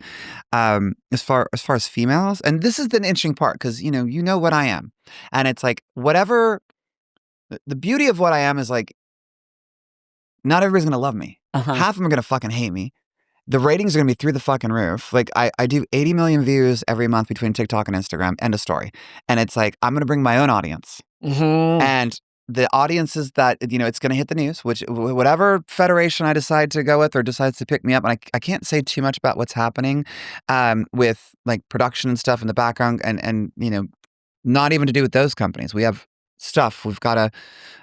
As far as females, and this is the interesting part because you know what I am, and it's like whatever. The beauty of what I am is like, not everybody's gonna love me. Uh-huh. Half of them are gonna fucking hate me. The ratings are gonna be through the fucking roof. Like I do 80 million views every month between TikTok and Instagram. End of story. And it's like I'm gonna bring my own audience, and the audiences that it's gonna hit the news. Which whatever federation I decide to go with or decides to pick me up, and I can't say too much about what's happening with like production and stuff in the background, and not even to do with those companies. We have stuff. We've got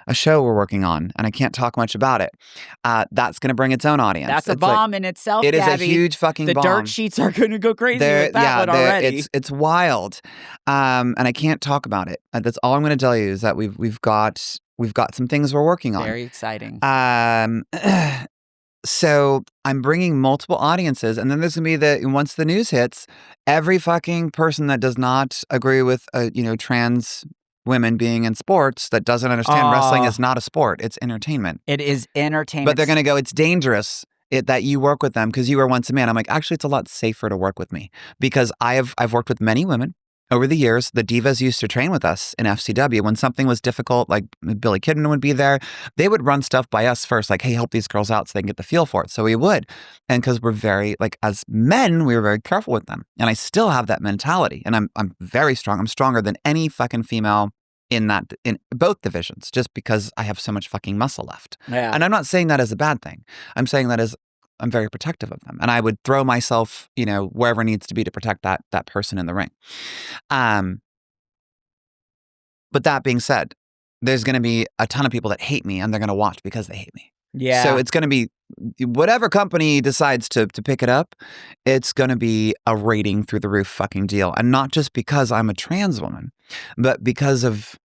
a show we're working on, and I can't talk much about it. That's going to bring its own audience. That's a bomb in itself, It Gabbi. is a huge fucking bomb. The dirt sheets are going to go crazy with that one already. It's wild, and I can't talk about it. That's all I'm going to tell you is that we've got some things we're working on. Very exciting. So I'm bringing multiple audiences, and then there's going to be once the news hits, every fucking person that does not agree with trans women being in sports that doesn't understand wrestling is not a sport. It's entertainment. It is entertainment. But they're going to go, it's dangerous that you work with them because you were once a man. I'm like, actually, it's a lot safer to work with me because I've worked with many women over the years. The divas used to train with us in FCW. When something was difficult, like Billy Kidman would be there, they would run stuff by us first, like, hey, help these girls out so they can get the feel for it. So we would. And because we're very, like, as men, we were very careful with them. And I still have that mentality. And I'm very strong. I'm stronger than any fucking female in both divisions, just because I have so much fucking muscle left. Yeah. And I'm not saying that as a bad thing. I'm saying that as I'm very protective of them. And I would throw myself, wherever needs to be to protect that person in the ring. But that being said, there's going to be a ton of people that hate me and they're going to watch because they hate me. Yeah. So it's going to be whatever company decides to pick it up, it's going to be a rating through the roof fucking deal. And not just because I'm a trans woman, but because of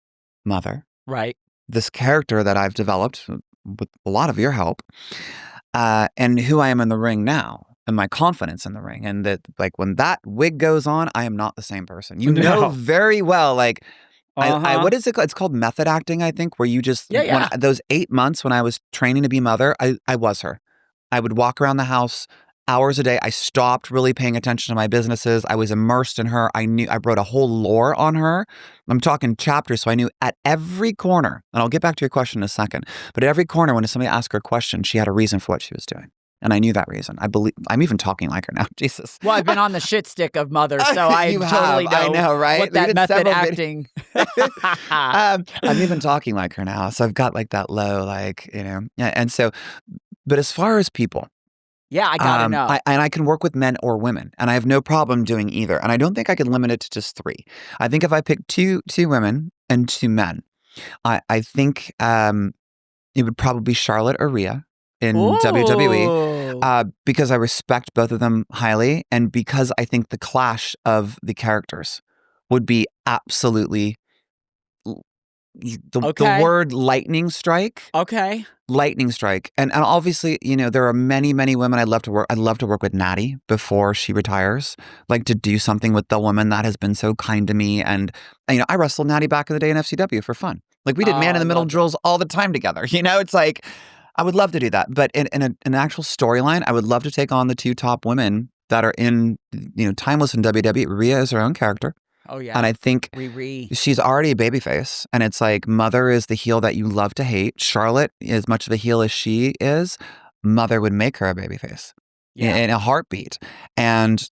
Mother. Right. This character that I've developed with a lot of your help, and who I am in the ring now, and my confidence in the ring. And that, like, when that wig goes on, I am not the same person. You know very well, like, what is it called? It's called method acting, I think, where you just, those 8 months when I was training to be Mother, I was her. I would walk around the house hours a day. I stopped really paying attention to my businesses. I was immersed in her. I wrote a whole lore on her. I'm talking chapters, so I knew at every corner, and I'll get back to your question in a second, but at every corner when somebody asked her a question, she had a reason for what she was doing. And I knew that reason. I'm even talking like her now. Jesus. Well, I've been on the shit stick of Mother, so I totally know, I know, right? what that method acting. I'm even talking like her now. So I've got like that low, like, and so, but as far as people. Yeah, I gotta know. I can work with men or women, and I have no problem doing either. And I don't think I could limit it to just 3. I think if I pick two women and 2 men, I think it would probably be Charlotte or Rhea in WWE, because I respect both of them highly, and because I think the clash of the characters would be absolutely the word lightning strike. Okay. Lightning strike. And obviously, there are many, many women I'd love to work with Natty before she retires, like to do something with the woman that has been so kind to me. And, I wrestled Natty back in the day in FCW for fun. Like, we did man in the middle drills all the time together. It's like, I would love to do that. But in an actual storyline, I would love to take on the 2 top women that are in, timeless in WWE. Rhea is her own character. Oh, yeah. And I think she's already a babyface. And it's like, Mother is the heel that you love to hate. Charlotte, as much of a heel as she is, Mother would make her a babyface in a heartbeat. And,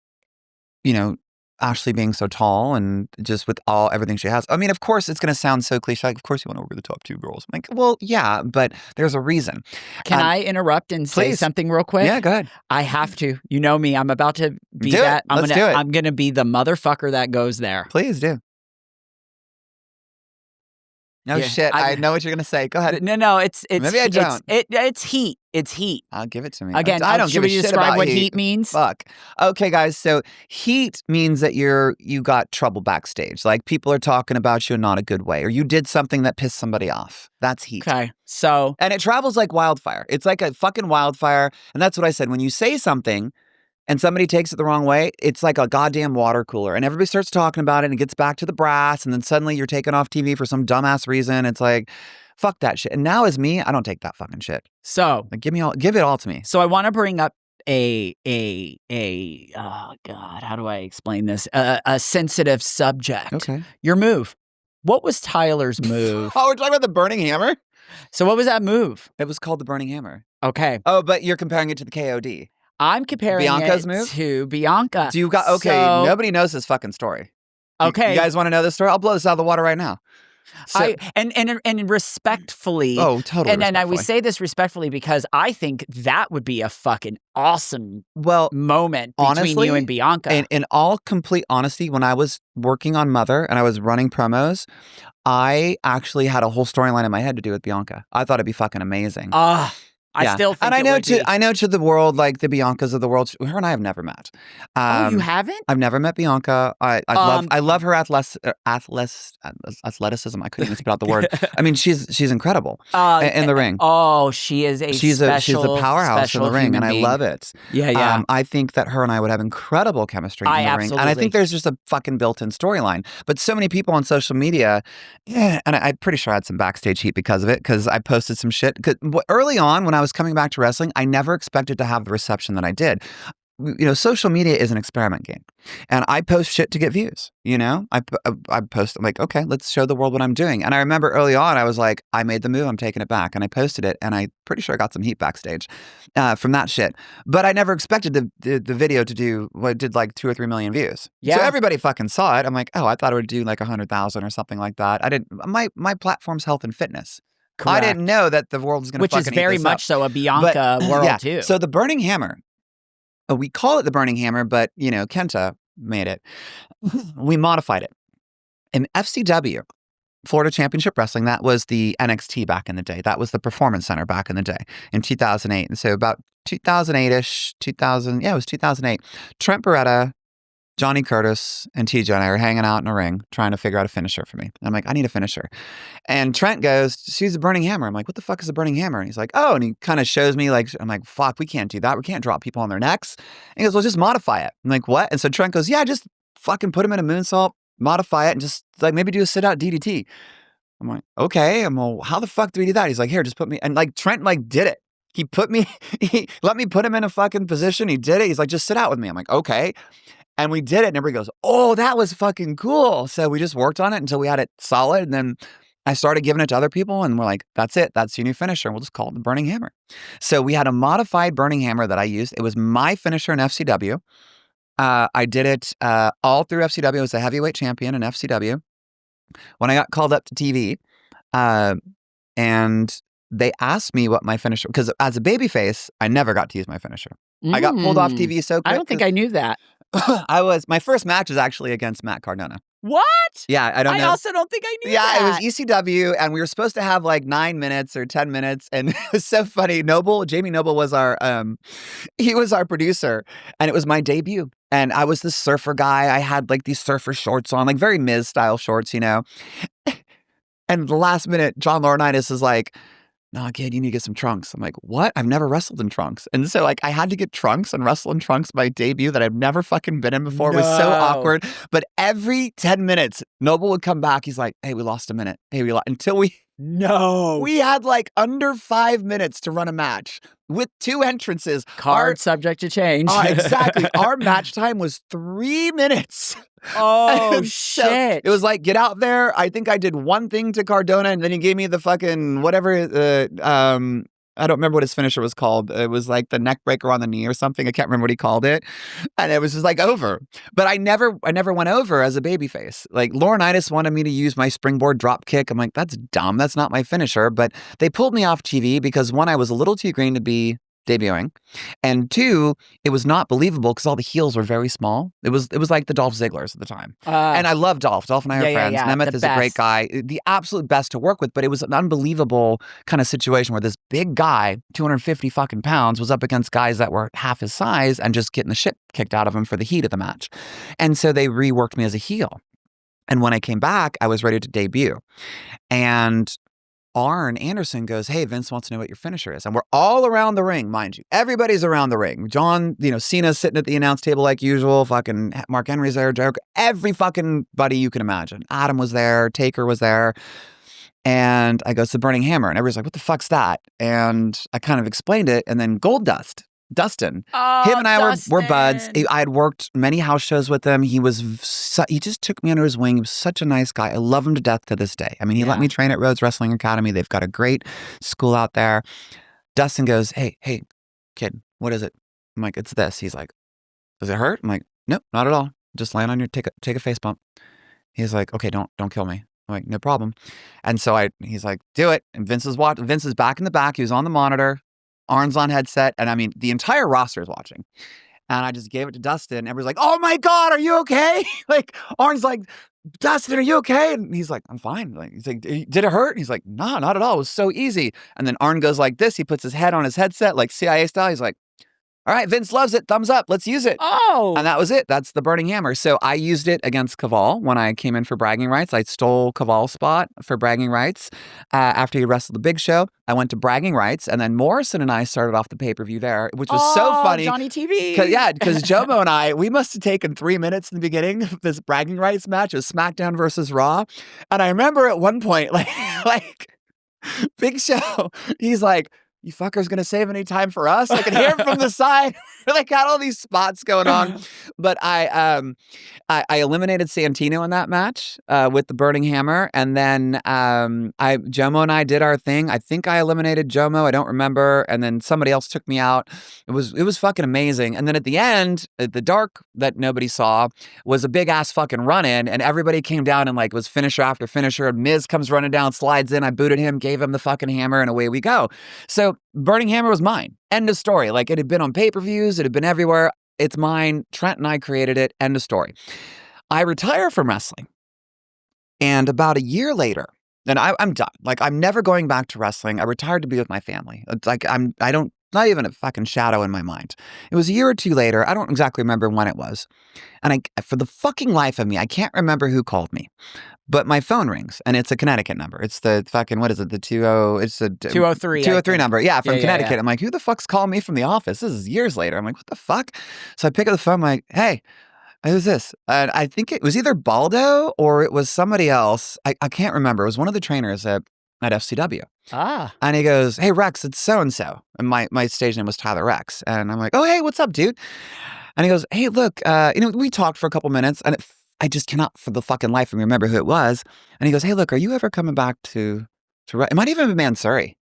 Ashley being so tall and just with everything she has. I mean, of course, it's going to sound so cliche. Like, of course, you want to work with the top 2 girls. I'm like, well, yeah, but there's a reason. Can I interrupt and say something real quick? Yeah, go ahead. I have to. You know me. I'm about to be that. Let's do it. I'm going to be the motherfucker that goes there. Please do. No shit. I know what you're gonna say. Go ahead. No. It's maybe I don't. It's heat. It's heat. I'll give it to me. Again, I don't give a shit describe about what heat means? Fuck. Okay, guys. So heat means that you got trouble backstage. Like, people are talking about you in not a good way, or you did something that pissed somebody off. That's heat. Okay. So, and it travels like wildfire. It's like a fucking wildfire, and that's what I said. When you say something and somebody takes it the wrong way, it's like a goddamn water cooler. And everybody starts talking about it, and it gets back to the brass, and then suddenly you're taken off TV for some dumbass reason. It's like, fuck that shit. And now as me, I don't take that fucking shit. So, like, give it all to me. So I want to bring up oh God, how do I explain this? A sensitive subject. Okay. Your move. What was Tyler's move? Oh, we're talking about the burning hammer? So what was that move? It was called the burning hammer. Okay. Oh, but you're comparing it to the KOD. I'm comparing Bianca's it move? to Bianca. Do you got nobody knows this fucking story. Okay. You guys want to know this story? I'll blow this out of the water right now. So, and respectfully. Oh, totally. And I would say this respectfully because I think that would be a fucking awesome moment between you and Bianca. In all complete honesty, when I was working on Mother and I was running promos, I actually had a whole storyline in my head to do with Bianca. I thought it'd be fucking amazing. I still think and I know to the world, like the Biancas of the world, her and I have never met. You haven't? I've never met Bianca. I love her athleticism. I couldn't even spit out the word. I mean, she's incredible in the ring. Oh, she is she's a powerhouse in the ring, and I love it. Yeah. I think that her and I would have incredible chemistry in the ring, and I think there's just a fucking built-in storyline. But so many people on social media, and I'm pretty sure I had some backstage heat because of it, because I posted some shit. Early on, when I was coming back to wrestling, I never expected to have the reception that I did. Social media is an experiment game, and I post shit to get views. I post. I'm like, okay, let's show the world what I'm doing. And I remember early on, I was like, I made the move, I'm taking it back, and I posted it, and I'm pretty sure I got some heat backstage from that shit. But I never expected the video to do what it did, like 2 or 3 million views. Yeah. So everybody fucking saw it. I'm like, oh, I thought it would do like 100,000 or something like that. I didn't. My platform's health and fitness. Correct. I didn't know that the world was going to fucking eat this up. Which is very much so a Bianca world too. So the burning hammer, we call it the burning hammer, but Kenta made it. We modified it. In FCW, Florida Championship Wrestling. That was the NXT back in the day. That was the Performance Center back in the day in 2008. And so about 2008-ish, it was 2008. Trent Beretta, Johnny Curtis, and TJ and I are hanging out in a ring trying to figure out a finisher for me. And I'm like, I need a finisher. And Trent goes, she's a burning hammer. I'm like, what the fuck is a burning hammer? And he's like, oh, and he kind of shows me like, I'm like, fuck, we can't do that. We can't drop people on their necks. And he goes, well, just modify it. I'm like, what? And so Trent goes, yeah, just fucking put him in a moonsault, modify it, and just like maybe do a sit out DDT. I'm like, okay. I'm well, how the fuck do we do that? He's like, here, just put me. And like Trent like did it. He let me put him in a fucking position. He did it. He's like, just sit out with me. I'm like, okay. And we did it, and everybody goes, oh, that was fucking cool. So we just worked on it until we had it solid, and then I started giving it to other people, and we're like, that's it. That's your new finisher. We'll just call it the Burning Hammer. So we had a modified Burning Hammer that I used. It was my finisher in FCW. I did it all through FCW. I was a heavyweight champion in FCW. When I got called up to TV, and they asked me what my finisher, because as a babyface, I never got to use my finisher. I got pulled off TV so quick. I don't think I knew that. My first match was actually against Matt Cardona. What? Yeah, I don't know. I also don't think I knew that. Yeah, it was ECW, and we were supposed to have like 9 minutes or 10 minutes, and it was so funny. Jamie Noble was he was our producer, and it was my debut. And I was this surfer guy. I had like these surfer shorts on, like very Miz style shorts, you know. And the last minute, John Laurinaitis is like, no, kid, you need to get some trunks. I'm like, what? I've never wrestled in trunks. And so like I had to get trunks and wrestle in trunks my debut that I've never fucking been in before. It was so awkward. But every 10 minutes, Noble would come back. He's like, hey, we lost a minute. Hey, until we had like under 5 minutes to run a match with 2 entrances. Subject to change. Exactly. Our match time was 3 minutes. Oh, shit. It was like, get out there. I think I did one thing to Cardona, and then he gave me the fucking whatever. I don't remember what his finisher was called. It was like the neck breaker on the knee or something. I can't remember what he called it. And it was just like over. But I never went over as a babyface. Like Laurinaitis wanted me to use my springboard drop kick. I'm like, that's dumb. That's not my finisher. But they pulled me off TV because 1, I was a little too green to be debuting, and 2, it was not believable because all the heels were very small. It was like the Dolph Zigglers at the time. And I love Dolph. Dolph and I are friends. Yeah. Nemeth is a great guy. The absolute best to work with, but it was an unbelievable kind of situation where this big guy, 250 fucking pounds, was up against guys that were half his size and just getting the shit kicked out of him for the heat of the match. And so they reworked me as a heel. And when I came back, I was ready to debut. And Arn Anderson goes, hey, Vince wants to know what your finisher is. And we're all around the ring, mind you. Everybody's around the ring. John, Cena's sitting at the announce table like usual. Fucking Mark Henry's there. Every fucking buddy you can imagine. Adam was there. Taker was there. And I go, it's the Burning Hammer. And everybody's like, what the fuck's that? And I kind of explained it. And then Dustin. Him and I were buds. I had worked many house shows with him. He just took me under his wing. He was such a nice guy. I love him to death to this day. I mean, he let me train at Rhodes Wrestling Academy. They've got a great school out there. Dustin goes, hey, kid, what is it? I'm like, it's this. He's like, does it hurt? I'm like, nope, not at all. Just land on your, take a face bump. He's like, okay, don't kill me. I'm like, no problem. And so he's like, do it. And Vince is back in the back. He was on the monitor. Arn's on headset, and I mean, the entire roster is watching. And I just gave it to Dustin. Everybody's like, oh my God, are you okay? Like, Arn's like, Dustin, are you okay? And he's like, I'm fine. Like, he's like, did it hurt? And he's like, no, not at all. It was so easy. And then Arn goes like this. He puts his head on his headset, like CIA style. He's like, all right, Vince loves it. Thumbs up. Let's use it. Oh. And that was it. That's the Burning Hammer. So I used it against Caval when I came in for bragging rights. I stole Caval's spot for bragging rights after he wrestled the Big Show. I went to bragging rights, and then Morrison and I started off the pay-per-view there, which was so funny. Johnny TV. Because Jomo and we must have taken 3 minutes in the beginning of this bragging rights match. It was SmackDown versus Raw. And I remember at one point, like Big Show, he's like, you fuckers gonna save any time for us? I can hear him from the side. Like, got all these spots going on. But I eliminated Santino in that match with the Burning Hammer. And then Jomo and I did our thing. I think I eliminated Jomo. I don't remember. And then somebody else took me out. It was fucking amazing. And then at the end, the dark that nobody saw was a big ass fucking run in. And everybody came down and like was finisher after finisher. And Miz comes running down, slides in. I booted him, gave him the fucking hammer, and away we go. So Burning Hammer was mine. End of story. Like, it had been on pay-per-views. It had been everywhere. It's mine. Trent and I created it. End of story. I retire from wrestling And about a year later, and I'm done. Like, I'm never going back to wrestling. I retired to be with my family. It's like, not even a fucking shadow in my mind. It was a year or two later. I don't exactly remember when it was. And for the fucking life of me, I can't remember who called me. But my phone rings, and it's a Connecticut number. It's the fucking, what is it? It's the 203. 203 number. Yeah, from Connecticut. Yeah. I'm like, who the fuck's calling me from the office? This is years later. I'm like, what the fuck? So I pick up the phone. I'm like, hey, who's this? And I think it was either Baldo or it was somebody else. I can't remember. It was one of the trainers at FCW. And he goes, hey, Rex, it's so-and-so. And my stage name was Tyler Rex. And I'm like, oh, hey, what's up, dude? And he goes, hey, look, we talked for a couple minutes, and I just cannot for the fucking life of me remember who it was. And he goes, hey, look, are you ever coming back to it might even have been Mansuri.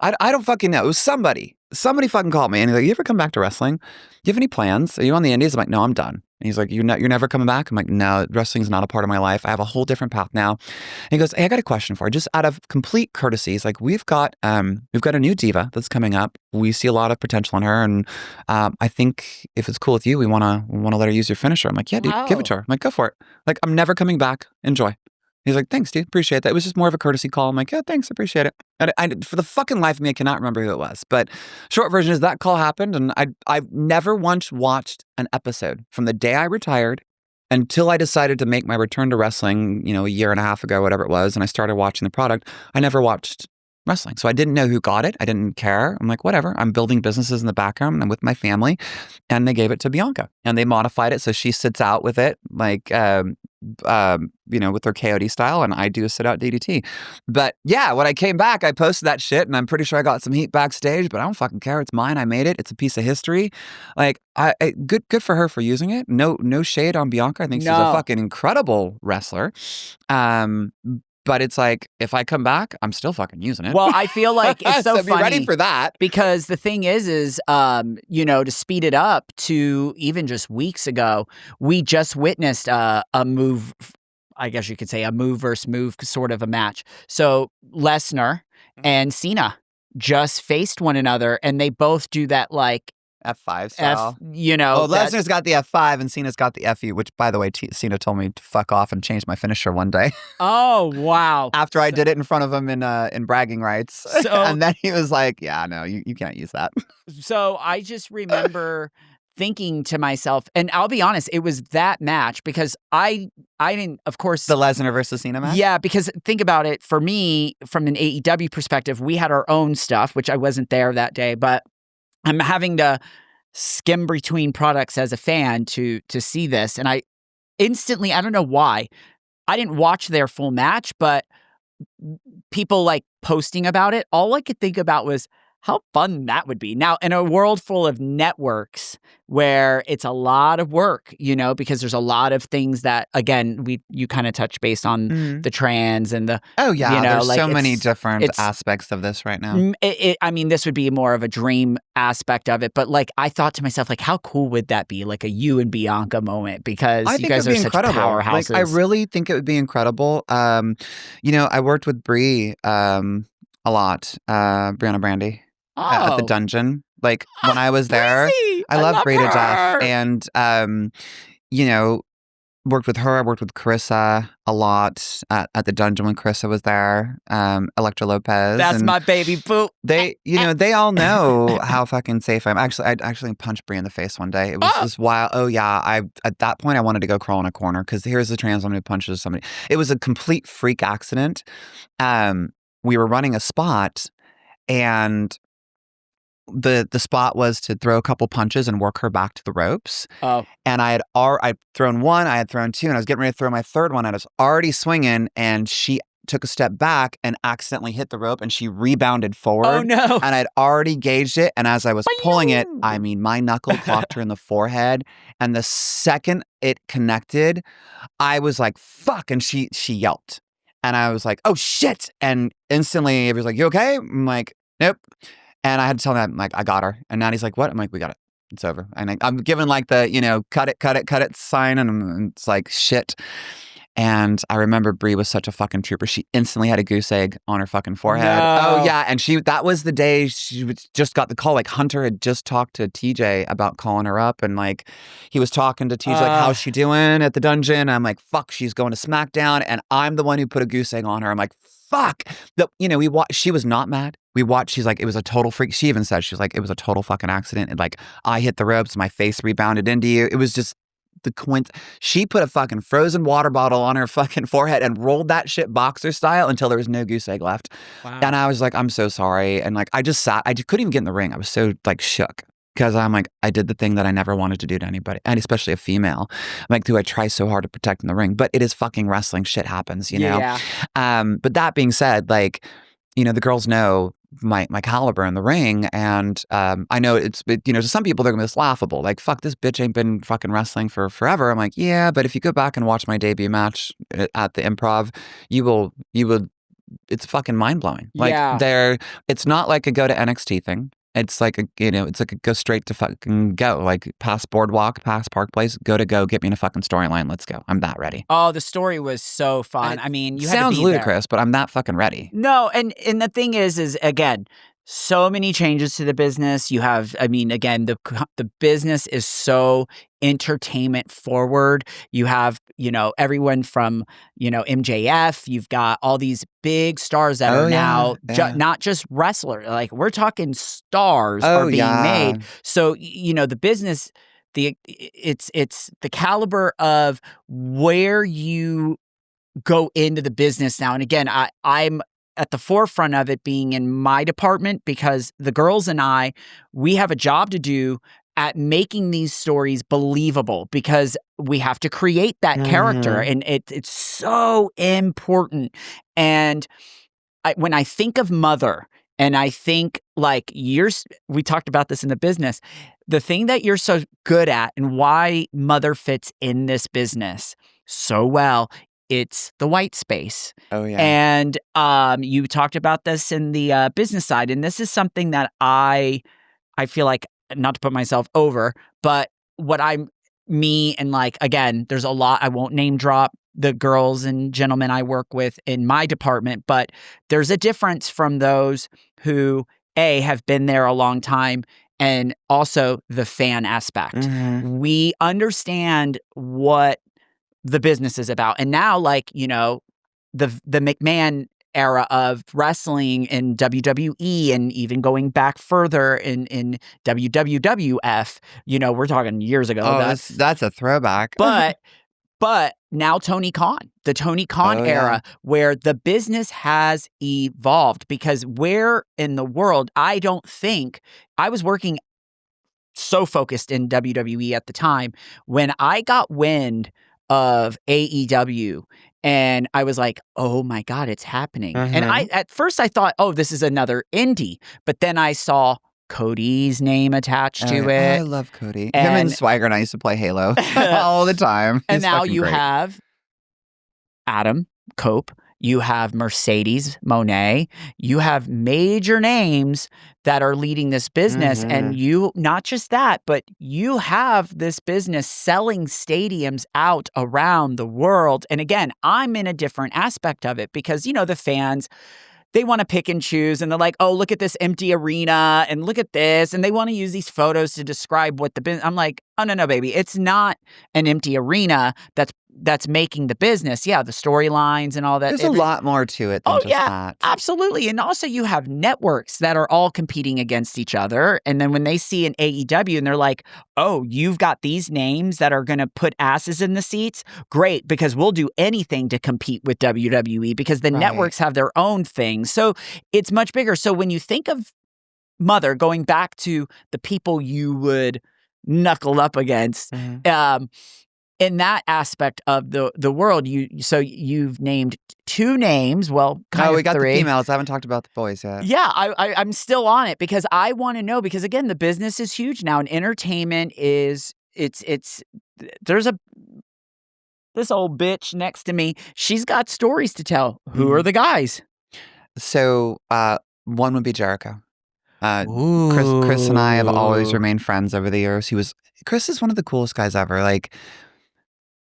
I don't fucking know. It was somebody. Somebody fucking called me, and he's like, you ever come back to wrestling? Do you have any plans? Are you on the indies? I'm like, no, I'm done. And he's like, you're never coming back? I'm like, no, wrestling's not a part of my life. I have a whole different path now. And he goes, hey, I got a question for you. Just out of complete courtesy, he's like, we've got a new diva that's coming up. We see a lot of potential in her, and I think if it's cool with you, we want to let her use your finisher. I'm like, yeah, dude, give it to her. I'm like, go for it. Like, I'm never coming back. Enjoy. He's like, thanks, dude. Appreciate that. It was just more of a courtesy call. I'm like, yeah, thanks. Appreciate it. And I for the fucking life of me, I cannot remember who it was. But short version is that call happened, and I've never once watched an episode from the day I retired until I decided to make my return to wrestling, a year and a half ago, whatever it was, and I started watching the product. I never watched wrestling. So I didn't know who got it. I didn't care. I'm like, whatever. I'm building businesses in the background. I'm with my family. And they gave it to Bianca. And they modified it so she sits out with it, like, with her KOD style, and I do a sit out DDT. But yeah, when I came back, I posted that shit, and I'm pretty sure I got some heat backstage, but I don't fucking care. It's mine. I made it. It's a piece of history. Like, good for her for using it. No shade on Bianca. I think she's a fucking incredible wrestler. But it's like, if I come back, I'm still fucking using it. Well, I feel like it's so funny. Be ready for that. Because the thing is, to speed it up to even just weeks ago, we just witnessed a move, I guess you could say a move versus move sort of a match. So Lesnar and Cena just faced one another, and they both do that like F5 style. Lesnar's got the F5 and Cena's got the FU, which, by the way, Cena told me to fuck off and change my finisher one day. Oh, wow. After I did it in front of him in bragging rights. And then he was like, yeah, no, you can't use that. So I just remember thinking to myself, and I'll be honest, it was that match because I didn't, of course. The Lesnar versus Cena match? Yeah, because think about it. For me, from an AEW perspective, we had our own stuff, which I wasn't there that day, but I'm having to skim between products as a fan to see this. And I instantly, I don't know why, I didn't watch their full match, but people like posting about it, all I could think about was how fun that would be. Now, in a world full of networks where it's a lot of work, because there's a lot of things that, again, you kind of touch base on the trans and the... Oh, yeah. There's so many different aspects of this right now. This would be more of a dream aspect of it. But I thought to myself, how cool would that be? Like a you and Bianca moment, because you guys are such powerhouses. I really think it would be incredible. I worked with Brie a lot, Brianna Brandy. At the dungeon. When I was there, I love Brie to death. And, worked with her. I worked with Carissa a lot at the dungeon when Carissa was there. Electra Lopez. That's my baby boo. They all know how fucking safe I am. Actually, I actually punched Brie in the face one day. It was this wild. Oh yeah. At that point, I wanted to go crawl in a corner because here's the trans woman who punches somebody. It was a complete freak accident. We were running a spot, and the spot was to throw a couple punches and work her back to the ropes. Oh. And I'd thrown one, I had thrown two, and I was getting ready to throw my third one. I was already swinging, and she took a step back and accidentally hit the rope, and she rebounded forward. Oh, no. And I'd already gauged it, and as I was pulling it, my knuckle clocked her in the forehead, and the second it connected, I was like, fuck, and she yelped. And I was like, oh, shit. And instantly, everybody's like, you okay? I'm like, nope. And I had to tell him, I got her. And Natty's like, what? I'm like, we got it. It's over. And I'm giving the, cut it sign. And it's like, shit. And I remember Brie was such a fucking trooper. She instantly had a goose egg on her fucking forehead. No. Oh yeah, and that was the day she just got the call. Like Hunter had just talked to TJ about calling her up, and like he was talking to TJ like, how's she doing at the dungeon? And I'm like, fuck, she's going to SmackDown, and I'm the one who put a goose egg on her. I'm like, fuck. We watched. She was not mad. We watched. She's like, it was a total freak. She even said, she was like, it was a total fucking accident. And like, I hit the ropes, my face rebounded into you. It was just she put a fucking frozen water bottle on her fucking forehead and rolled that shit boxer style until there was no goose egg left. Wow. And I was like, I'm so sorry. And like, I just couldn't even get in the ring. I was so like shook because I'm like, I did the thing that I never wanted to do to anybody, and especially a female. I'm like, do I try so hard to protect in the ring? But it is fucking wrestling. Shit happens, you know? Yeah. But that being said, like, the girls know my caliber in the ring, and I know to some people they're gonna be this laughable, like, fuck, this bitch ain't been fucking wrestling for forever. I'm like, yeah, but if you go back and watch my debut match at the Improv, you will it's fucking mind blowing. Like, it's not like a go to NXT thing. It's like a go straight to fucking go, like past Boardwalk, past Park Place, go, get me in a fucking storyline. Let's go. I'm that ready. Oh, the story was so fun. I mean, you sounds had to be ludicrous, but I'm that fucking ready. No, and the thing is again, so many changes to the business. You have, I mean, again, the business is so entertainment forward. You have, everyone from, MJF. You've got all these big stars that are now not just wrestler. Like, we're talking stars are being made. So, the business, it's the caliber of where you go into the business now. And again, I'm at the forefront of it being in my department because the girls and we have a job to do at making these stories believable because we have to create that character, and it's so important. And when I think of Mother, and I think like we talked about this in the business, the thing that you're so good at and why Mother fits in this business so well, it's the white space. Oh, yeah. And you talked about this in the business side. And this is something that I feel like, not to put myself over, but me and like, again, there's a lot, I won't name drop the girls and gentlemen I work with in my department, but there's a difference from those who, have been there a long time, and also the fan aspect. Mm-hmm. We understand what the business is about. And now, like, the McMahon era of wrestling in WWE, and even going back further in WWF, we're talking years ago. Oh, that's a throwback. But now the Tony Khan era, where the business has evolved, because where in the world, I don't think, I was working so focused in WWE at the time, when I got wind of AEW, and I was like, oh my God, it's happening. And at first I thought, oh, this is another indie. But then I saw Cody's name attached to it. I love Cody. Him and Swagger and I used to play Halo all the time. And now you have Adam Cope. You have Mercedes Moné. You have major names that are leading this business. And you, not just that, but you have this business selling stadiums out around the world. And again, I'm in a different aspect of it because, the fans, they want to pick and choose, and they're like, oh, look at this empty arena and look at this. And they want to use these photos to describe what the business. I'm like, oh, no, baby. It's not an empty arena that's making the business. Yeah, the storylines and all that. There's a lot more to it than just that. Absolutely. And also you have networks that are all competing against each other. And then when they see an AEW and they're like, oh, you've got these names that are going to put asses in the seats. Great, because we'll do anything to compete with WWE because the networks have their own thing. So it's much bigger. So when you think of Mother, going back to the people you would knuckle up against, in that aspect of the world, you've named two names. Well, we got three. The females. I haven't talked about the boys yet. Yeah, I'm still on it because I want to know, because again, the business is huge now, and entertainment is there's this old bitch next to me. She's got stories to tell. Who are the guys? So one would be Jericho. Chris and I have always remained friends over the years. Chris is one of the coolest guys ever. Like,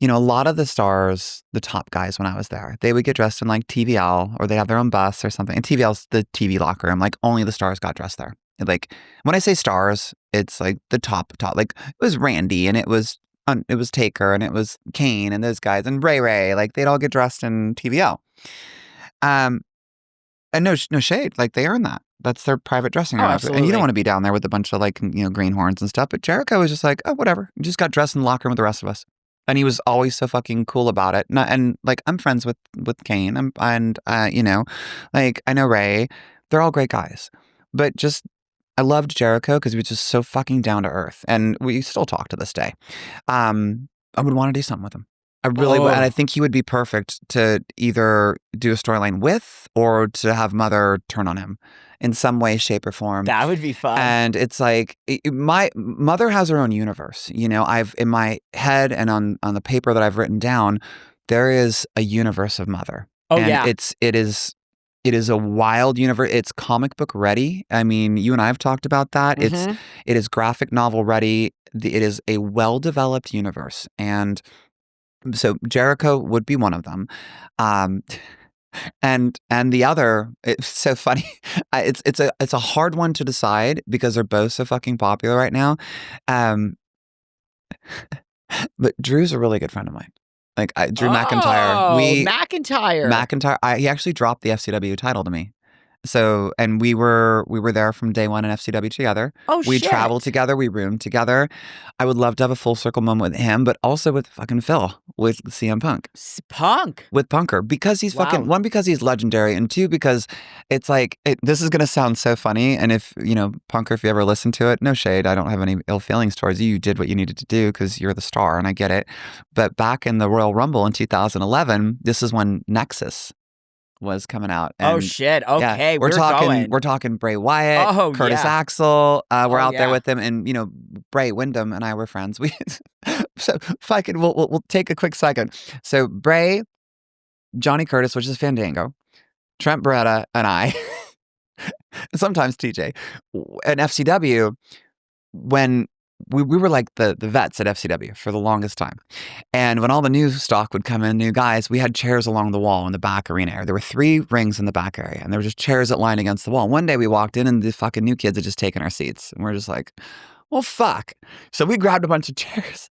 a lot of the stars, the top guys when I was there, they would get dressed in like TVL or they have their own bus or something. And TVL's the TV locker room. Like only the stars got dressed there. Like when I say stars, it's like the top. Like it was Randy and it was Taker and it was Kane and those guys and Ray. Like they'd all get dressed in TVL. And no shade. Like they earn that. That's their private dressing room. Absolutely. And you don't want to be down there with a bunch of like, greenhorns and stuff. But Jericho was just like, oh, whatever. You just got dressed in the locker room with the rest of us. And he was always so fucking cool about it. And like, I'm friends with Kane and like I know Ray. They're all great guys. But just, I loved Jericho because he was just so fucking down to earth. And we still talk to this day. I would want to do something with him. I really would. And I think he would be perfect to either do a storyline with or to have Mother turn on him in some way, shape, or form. That would be fun. And it's like, my Mother has her own universe. I've, in my head and on the paper that I've written down, there is a universe of Mother. Oh, and yeah. It is a wild universe. It's comic book ready. I mean, you and I have talked about that. Mm-hmm. It is graphic novel ready. It is a well-developed universe. And so Jericho would be one of them. And the other, it's so funny. It's a hard one to decide because they're both so fucking popular right now. But Drew's a really good friend of mine. Like Drew McIntyre. McIntyre. He actually dropped the FCW title to me. So, and we were there from day one in FCW together. Oh, we shit. traveled together. We roomed together. I would love to have a full circle moment with him, but also with fucking Phil, with CM Punk. With Punker, because he's fucking, one, because he's legendary, and two, because it's like, this is going to sound so funny. And if, Punker, if you ever listen to it, no shade. I don't have any ill feelings towards you. You did what you needed to do because you're the star and I get it. But back in the Royal Rumble in 2011, this is when Nexus was coming out. And, oh shit! Okay, yeah, we're talking Bray Wyatt, Curtis yeah. Axel. We're out there with him, and Bray Windham and I were friends. So fucking we'll take a quick second. So Bray, Johnny Curtis, which is Fandango, Trent Beretta, and I, sometimes TJ, and FCW when. We were like the vets at FCW for the longest time. And when all the new stock would come in, new guys, we had chairs along the wall in the back arena area. There were 3 rings in the back area, and there were just chairs that lined against the wall. One day we walked in, and the fucking new kids had just taken our seats. And we're just like, well, fuck. So we grabbed a bunch of chairs.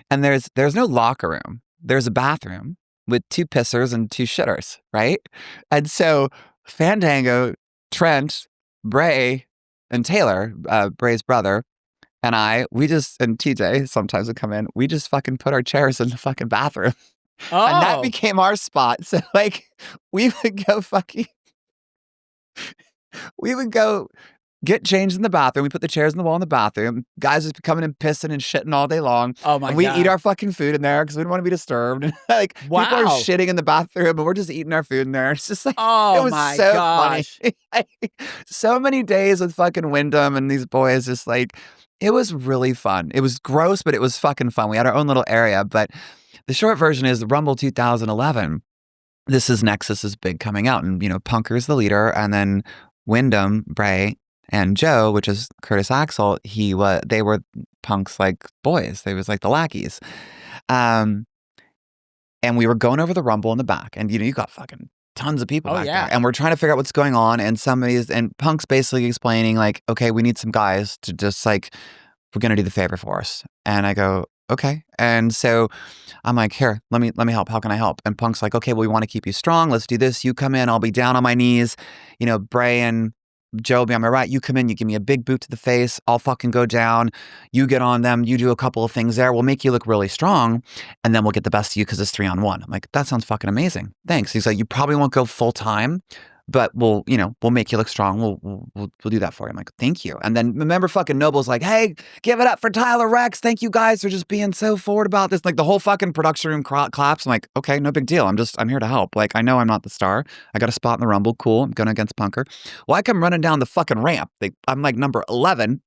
And there's no locker room. There's a bathroom with 2 pissers and 2 shitters, right? And so Fandango, Trent, Bray, and Taylor, Bray's brother, and and TJ sometimes would come in, we just fucking put our chairs in the fucking bathroom. Oh. And that became our spot. So like, we would go get changed in the bathroom. We put the chairs in the wall in the bathroom. Guys just coming and pissing and shitting all day long. Oh my God. And we eat our fucking food in there because we didn't want to be disturbed. And like, people are shitting in the bathroom, and we're just eating our food in there. It's just like, it was so gosh. funny. So many days with fucking Wyndham and these boys, just like, it was really fun. It was gross, but it was fucking fun. We had our own little area. But the short version is the Rumble 2011. This is Nexus's big coming out. And, Punker's the leader. And then Wyndham, Bray, and Joe, which is Curtis Axel, they were Punk's like boys. They was like the lackeys. And we were going over the Rumble in the back. And, you got fucking tons of people back there. And we're trying to figure out what's going on. And and Punk's basically explaining like, okay, we need some guys to just like, we're going to do the favor for us. And I go, okay. And so I'm like, here, let me help. How can I help? And Punk's like, okay, well, we want to keep you strong. Let's do this. You come in, I'll be down on my knees. Bray and Joe will be on my right. You come in, you give me a big boot to the face. I'll fucking go down. You get on them. You do a couple of things there. We'll make you look really strong. And then we'll get the best of you because it's 3-on-1. I'm like, that sounds fucking amazing. Thanks. He's like, you probably won't go full time, but we'll make you look strong. We'll do that for you. I'm like, thank you. And then remember fucking Noble's like, hey, give it up for Tyler Rex. Thank you guys for just being so forward about this. Like the whole fucking production room claps. I'm like, okay, no big deal. I'm here to help. Like, I know I'm not the star. I got a spot in the Rumble. Cool. I'm going against Punker. Well, I come running down the fucking ramp. I'm like number 11.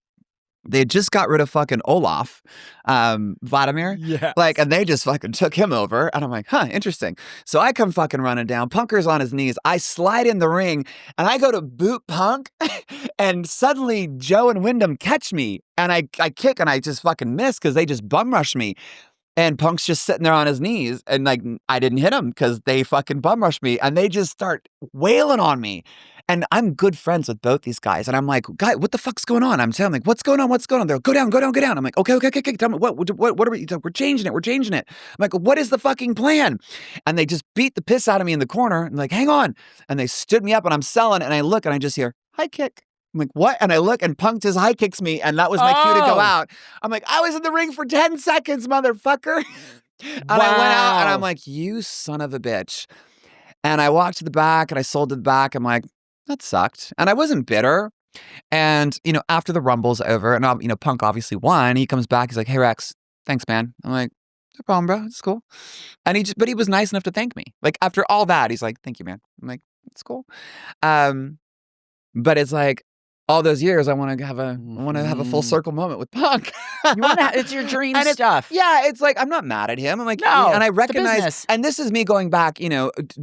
They had just got rid of fucking Olaf, Vladimir. Yeah. Like, and they just fucking took him over. And I'm like, interesting. So I come fucking running down. Punker's on his knees. I slide in the ring and I go to boot Punk. And suddenly Joe and Wyndham catch me. And I kick and I just fucking miss because they just bum rush me. And Punk's just sitting there on his knees, and like I didn't hit him because they fucking bum rushed me, and they just start wailing on me. And I'm good friends with both these guys, and I'm like, "Guy, what the fuck's going on?" I'm telling them, like, "What's going on? What's going on?" They're like, "Go down, go down, go down." I'm like, "Okay. Tell me what are we? We're changing it. We're changing it." I'm like, "What is the fucking plan?" And they just beat the piss out of me in the corner, and like, "Hang on." And they stood me up, and I'm selling, and I look, and I just hear high kick. I'm like, "What?" And I look, and Punk just high kicks me, and that was my cue to go out. I'm like, "I was in the ring for 10 seconds, motherfucker." And I went out, and I'm like, "You son of a bitch." And I walked to the back, and I sold to the back. I'm like, that sucked. And I wasn't bitter. And, after the Rumble's over, and, Punk obviously won, he comes back. He's like, "Hey, Rex, thanks, man." I'm like, "No problem, bro. It's cool." And but he was nice enough to thank me. Like, after all that, he's like, "Thank you, man." I'm like, "It's cool." But it's like, all those years, I want to have a full circle moment with Punk. It's your dream stuff. Yeah, it's like I'm not mad at him. I'm like, no, and I recognize, and this is me going back,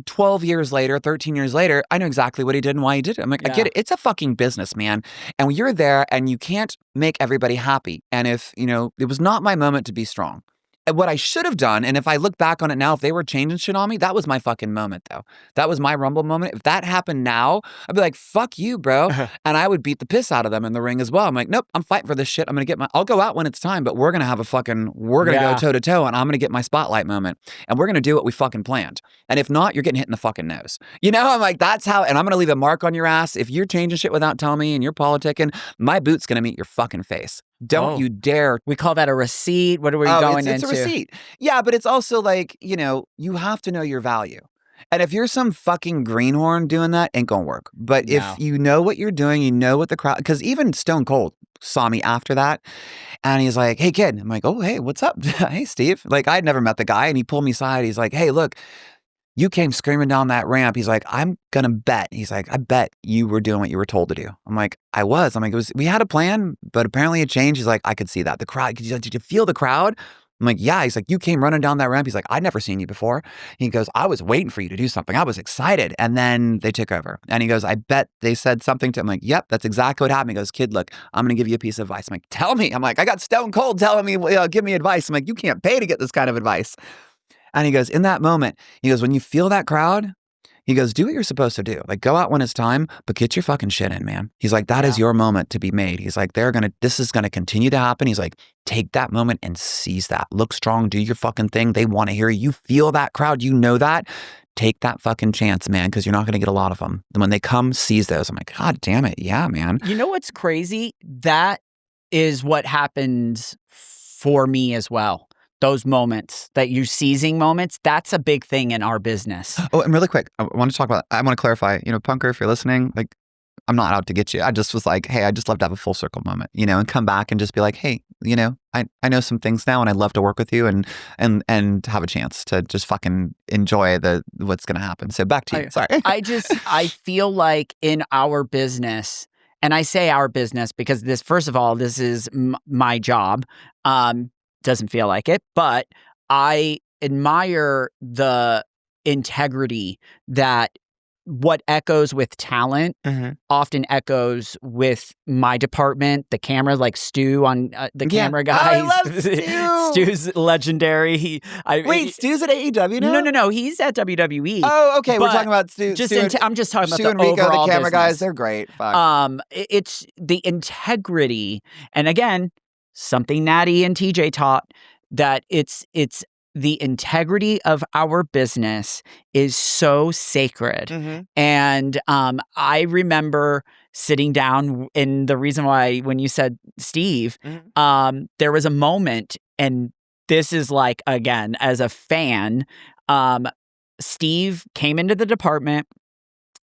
12 years later, 13 years later. I know exactly what he did and why he did it. I'm like, I get it. It's a fucking business, man. And you're there, and you can't make everybody happy. And if it was not my moment to be strong. And what I should have done, and if I look back on it now, if they were changing shit on me, that was my fucking moment, though. That was my Rumble moment. If that happened now, I'd be like, "Fuck you, bro." And I would beat the piss out of them in the ring as well. I'm like, "Nope, I'm fighting for this shit. I'll go out when it's time, but we're going to go toe to toe, and I'm going to get my spotlight moment. And we're going to do what we fucking planned. And if not, you're getting hit in the fucking nose." I'm like, that's how, and I'm going to leave a mark on your ass. If you're changing shit without telling me and you're politicking, my boot's going to meet your fucking face. Don't you dare. We call that a receipt. What are we going into? It's a receipt. Yeah, but it's also like, you have to know your value. And if you're some fucking greenhorn doing that, ain't gonna work. But if you know what you're doing, you know what the crowd, because even Stone Cold saw me after that, and he's like, "Hey, kid." I'm like, "Oh, hey, what's up?" "Hey, Steve." Like, I'd never met the guy, and he pulled me aside. He's like, "Hey, look, you came screaming down that ramp." He's like, "I'm gonna bet." He's like, "I bet you were doing what you were told to do." I'm like, "I was." I'm like, we had a plan, but apparently it changed." He's like, "I could see that. The crowd, did you feel the crowd?" I'm like, "Yeah." He's like, "You came running down that ramp." He's like, "I'd never seen you before." He goes, "I was waiting for you to do something. I was excited." And then they took over. And he goes, "I bet they said something to him." I'm like, "Yep, that's exactly what happened." He goes, "Kid, look, I'm going to give you a piece of advice." I'm like, "Tell me." I'm like, "I got Stone Cold telling me, give me advice." I'm like, "You can't pay to get this kind of advice." And he goes, "In that moment," he goes, "when you feel that crowd," he goes, "do what you're supposed to do. Like, go out when it's time, but get your fucking shit in, man." He's like, "That is your moment to be made." He's like, this is going to continue to happen." He's like, "Take that moment and seize that. Look strong. Do your fucking thing. They want to hear you. Feel that crowd. You know that. Take that fucking chance, man, because you're not going to get a lot of them. And when they come, seize those." I'm like, "God damn it. Yeah, man." You know what's crazy? That is what happens for me as well. Those moments, that you seizing moments, that's a big thing in our business. Oh, and really quick, I want to clarify, Punker, if you're listening, like, I'm not out to get you. I just was like, hey, I'd just love to have a full circle moment, and come back and just be like, hey, I know some things now, and I'd love to work with you and have a chance to just fucking enjoy what's going to happen. So back to you. Sorry. I feel like in our business, and I say our business because first of all, this is my job. Doesn't feel like it, but I admire the integrity that what echoes with talent often echoes with my department, the camera, like Stu on the camera guy. I love Stu. Stu's legendary. Wait, Stu's at AEW now? No. He's at WWE. Oh, okay. We're talking about Stu. I'm just talking about Stu and the Rico, overall the camera business. guys. They're great. Fuck. It's the integrity, and again, something Natty and TJ taught, that it's the integrity of our business is so sacred. And I remember sitting down, and the reason why when you said Steve, there was a moment, and this is like, again, as a fan, Steve came into the department.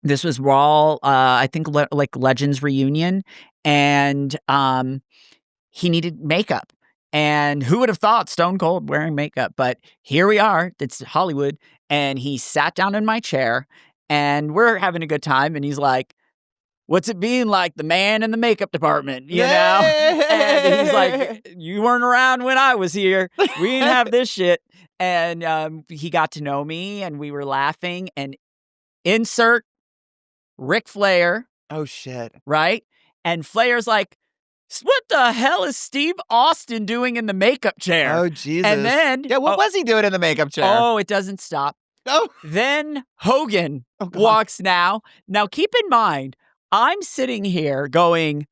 This was Raw, I think like Legends reunion, and he needed makeup. And who would have thought Stone Cold wearing makeup? But here we are. It's Hollywood. And he sat down in my chair, and we're having a good time. And he's like, "What's it being like, the man in the makeup department, know?" And he's like, "You weren't around when I was here. We didn't have this shit." And he got to know me, and we were laughing. And insert Ric Flair. Oh, shit. Right? And Flair's like, what the hell is Steve Austin doing in the makeup chair? Oh, Jesus. And then... Yeah, what was he doing in the makeup chair? Oh, it doesn't stop. Oh. Then Hogan walks now. Now, keep in mind, I'm sitting here going,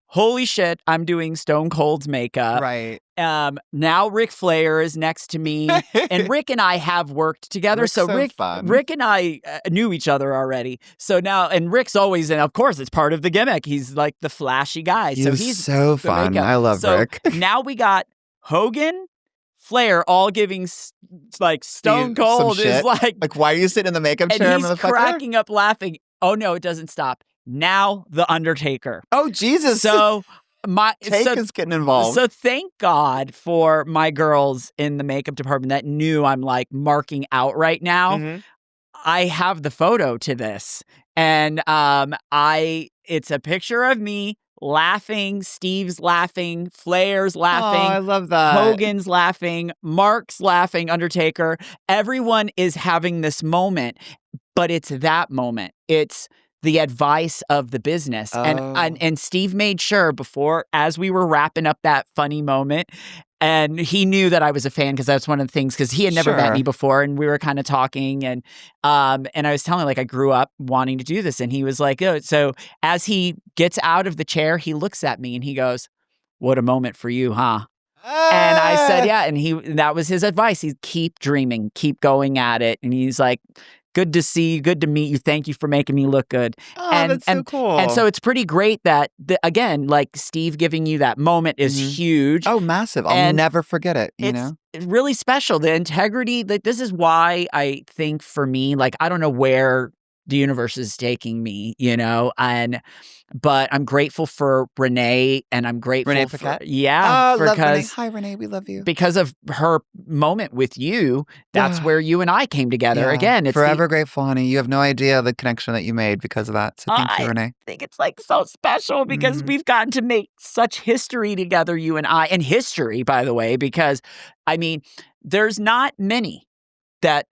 holy shit, I'm doing Stone Cold's makeup. Right. Now Ric Flair is next to me. And Rick and I have worked together. Rick's so fun. Rick and I knew each other already. So now, and Rick's always, and of course, it's part of the gimmick. He's like the flashy guy. He's so fun. I love Rick. Now we got Hogan, Flair, all giving like Stone Cold is like, why are you sitting in the makeup chair? And he's cracking up laughing. Oh no, it doesn't stop. Now the Undertaker. Oh Jesus! So Take is getting involved. So thank God for my girls in the makeup department that knew I'm like marking out right now. Mm-hmm. I have the photo to this, and it's a picture of me laughing, Steve's laughing, Flair's laughing. Oh, I love that. Hogan's laughing, Mark's laughing, Undertaker. Everyone is having this moment, but it's that moment. It's the advice of the business. Oh. And Steve made sure before, as we were wrapping up that funny moment, and he knew that I was a fan because that's one of the things, because he had never met me before, and we were kind of talking, and I was telling him, like, I grew up wanting to do this, and he was like, oh. So as he gets out of the chair, he looks at me and he goes, what a moment for you, huh? And I said, yeah, and that was his advice. He'd keep dreaming, keep going at it, and he's like, good to see you. Good to meet you. Thank you for making me look good. Oh, that's so cool. And so it's pretty great that, again, like Steve giving you that moment is huge. Oh, massive. I'll never forget it, you know? It's really special. The integrity, like, this is why I think for me, like, I don't know where the universe is taking me, you know? But I'm grateful for Renee, and I'm grateful Renee for Paquette? yeah, love Renee. Hi Renee, we love you. Because of her moment with you, that's where you and I came together again. It's forever grateful, honey. You have no idea the connection that you made because of that. So thank you, Renee. I think it's like so special because we've gotten to make such history together, you and I, and history, by the way, because I mean, there's not many that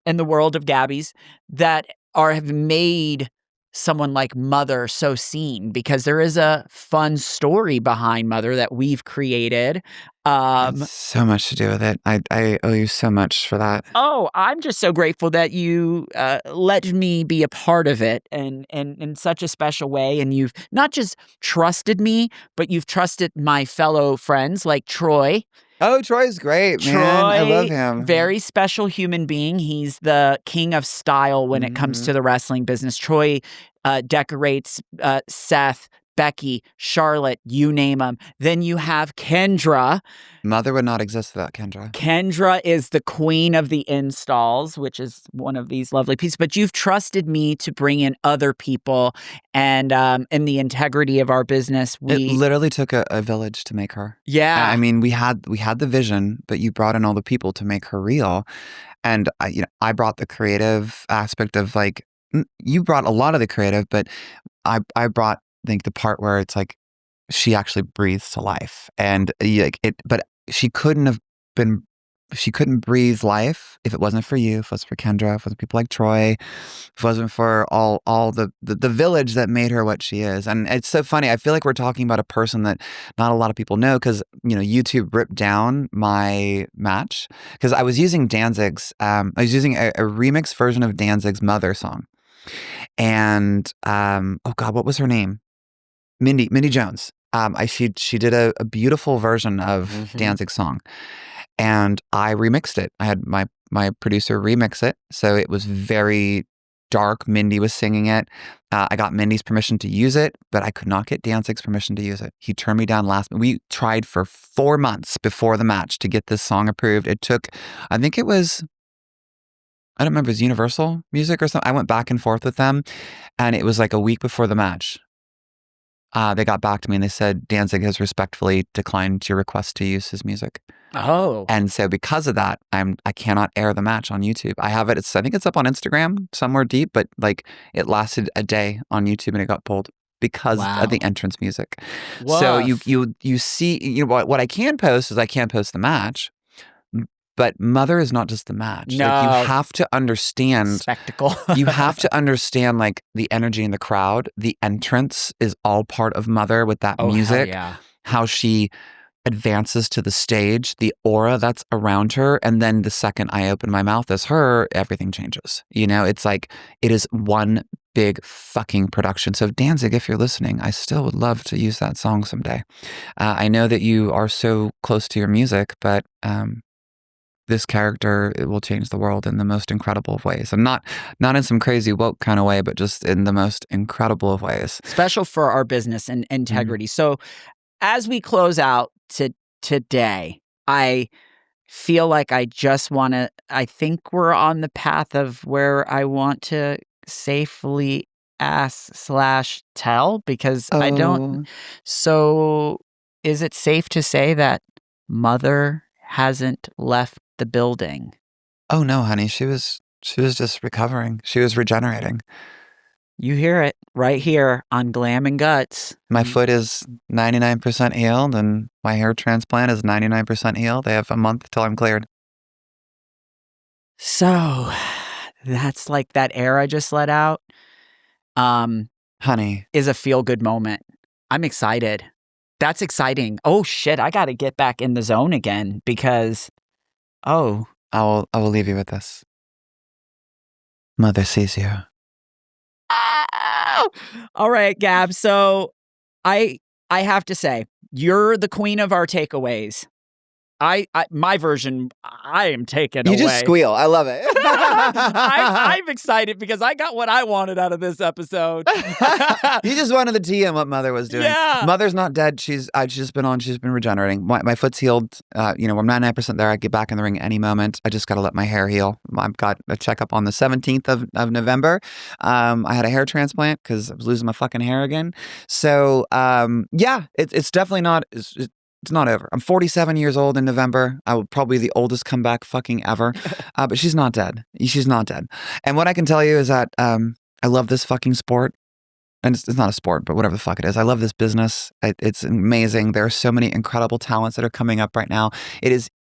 in the world of Gabbi's that have made someone like Mother so seen, because there is a fun story behind Mother that we've created. So much to do with it. I owe you so much for that. Oh, I'm just so grateful that you let me be a part of it, and in such a special way. And you've not just trusted me, but you've trusted my fellow friends like Troy. Oh, Troy's great, man. I love him. Very special human being. He's the king of style when it comes to the wrestling business. Troy decorates Seth, Becky, Charlotte, you name them. Then you have Kendra. Mother would not exist without Kendra. Kendra is the queen of the installs, which is one of these lovely pieces. But you've trusted me to bring in other people, and in the integrity of our business, it literally took a village to make her. Yeah, I mean, we had the vision, but you brought in all the people to make her real. And I brought the creative aspect of, like, you brought a lot of the creative, but I brought, I think, the part where it's like she actually breathes to life, and but she couldn't breathe life if it wasn't for you, if it wasn't for Kendra, if it wasn't people like Troy, if it wasn't for all the village that made her what she is. And it's so funny. I feel like we're talking about a person that not a lot of people know, because YouTube ripped down my match because I was using Danzig's. I was using a remix version of Danzig's Mother song, and oh God, what was her name? Mindy Jones. She did a beautiful version of Danzig's song, and I remixed it. I had my producer remix it, so it was very dark. Mindy was singing it. I got Mindy's permission to use it, but I could not get Danzig's permission to use it. He turned me down last minute. We tried for 4 months before the match to get this song approved. It took, I think it was, I don't remember, it was Universal Music or something. I went back and forth with them, and it was like a week before the match. They got back to me and they said, Danzig has respectfully declined your request to use his music. Oh. And so because of that, I cannot air the match on YouTube. I have it. I think it's up on Instagram somewhere deep, but like it lasted a day on YouTube and it got pulled because of the entrance music. Woof. So you see, what I can post is I can't post the match, But Mother is not just the match. No. Like, you have to understand spectacle. You have to understand like the energy in the crowd. The entrance is all part of Mother with that music. Hell yeah. How she advances to the stage, the aura that's around her. And then the second I open my mouth as her, everything changes. You know, it's like it is one big fucking production. So Danzig, if you're listening, I still would love to use that song someday. I know that you are so close to your music, but this character, it will change the world in the most incredible of ways. And not in some crazy woke kind of way, but just in the most incredible of ways. Special for our business and integrity. So as we close out today, I feel like I just want to, I think we're on the path of where I want to safely ask/tell, because I don't. So is it safe to say that Mother hasn't left the building? Oh no, honey. She was just recovering. She was regenerating. You hear it right here on Glam and Guts. My foot is 99% healed and my hair transplant is 99% healed. They have a month till I'm cleared. So that's like that air I just let out. Honey. Is a feel-good moment. I'm excited. That's exciting. Oh shit, I got to get back in the zone again because I will leave you with this. Mother sees you. All right, Gab. So I have to say, you're the queen of our takeaways. My version, I am taken away. You just squeal. I love it. I'm excited because I got what I wanted out of this episode. You just wanted the tea on what Mother was doing. Yeah. Mother's not dead. She's been regenerating. My foot's healed. We're 99% there. I get back in the ring any moment. I just got to let my hair heal. I've got a checkup on the 17th of November. I had a hair transplant because I was losing my fucking hair again. So, it's definitely not... It's not over. I'm 47 years old in November. I will probably be the oldest comeback fucking ever. But she's not dead. She's not dead. And what I can tell you is that I love this fucking sport. And it's not a sport, but whatever the fuck it is. I love this business. It's amazing. There are so many incredible talents that are coming up right now. It is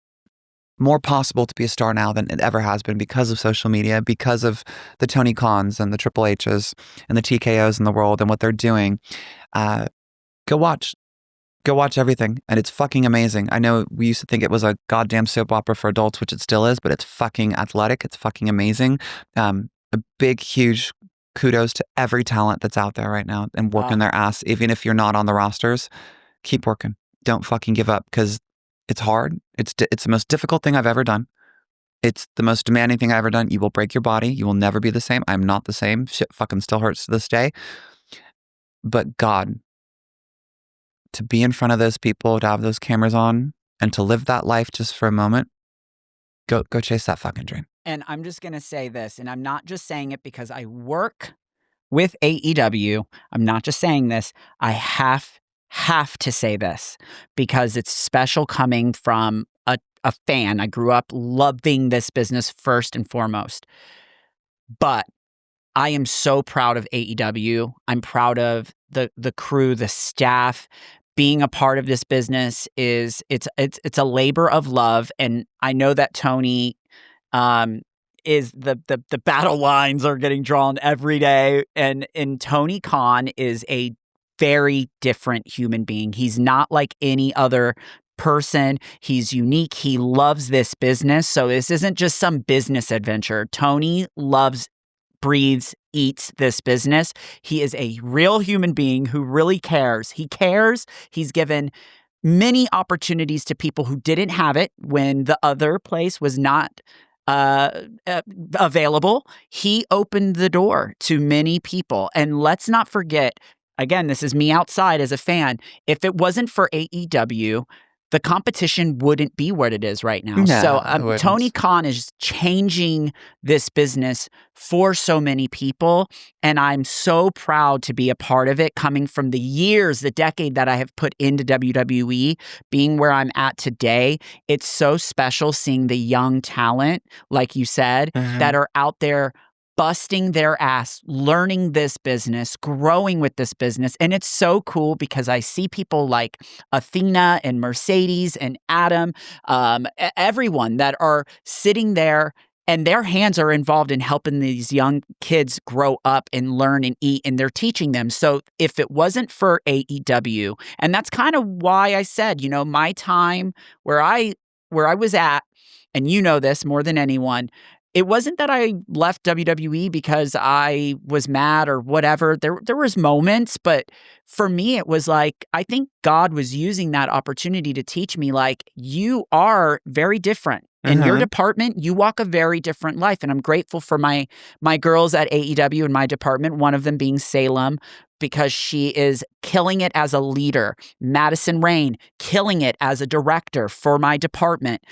more possible to be a star now than it ever has been because of social media, because of the Tony Khans and the Triple H's and the TKOs in the world and what they're doing. Go watch. Go watch everything, and it's fucking amazing. I know we used to think it was a goddamn soap opera for adults, which it still is, but it's fucking athletic. It's fucking amazing. A big, huge kudos to every talent that's out there right now and working their ass. Even if you're not on the rosters, keep working. Don't fucking give up because it's hard. It's the most difficult thing I've ever done. It's the most demanding thing I've ever done. You will break your body. You will never be the same. I'm not the same. Shit fucking still hurts to this day. But God, to be in front of those people, to have those cameras on, and to live that life just for a moment, go chase that fucking dream. And I'm just going to say this, and I'm not just saying it because I work with AEW. I'm not just saying this. I have to say this because it's special coming from a fan. I grew up loving this business first and foremost. But I am so proud of AEW. I'm proud of the crew, the staff. Being a part of this business it's a labor of love, and I know that Tony is the battle lines are getting drawn every day, and Tony Khan is a very different human being. He's not like any other person. He's unique. He loves this business, so this isn't just some business adventure. Tony loves, breathes, eats this business. He is a real human being who really cares. He cares. He's given many opportunities to people who didn't have it when the other place was not available. He opened the door to many people. And let's not forget, again, this is me outside as a fan. If it wasn't for AEW, the competition wouldn't be what it is right now. No, so Tony Khan is changing this business for so many people. And I'm so proud to be a part of it, coming from the decade that I have put into WWE, being where I'm at today. It's so special seeing the young talent, like you said, that are out there busting their ass, learning this business, growing with this business. And it's so cool because I see people like Athena and Mercedes and Adam, everyone that are sitting there and their hands are involved in helping these young kids grow up and learn and eat, and they're teaching them. So if it wasn't for AEW, and that's kind of why I said, my time where I was at, and you know this more than anyone, it wasn't that I left WWE because I was mad or whatever. There was moments, but for me, it was like, I think God was using that opportunity to teach me, like, you are very different. In your department, you walk a very different life. And I'm grateful for my girls at AEW in my department, one of them being Salem, because she is killing it as a leader. Madison Rain, killing it as a director for my department.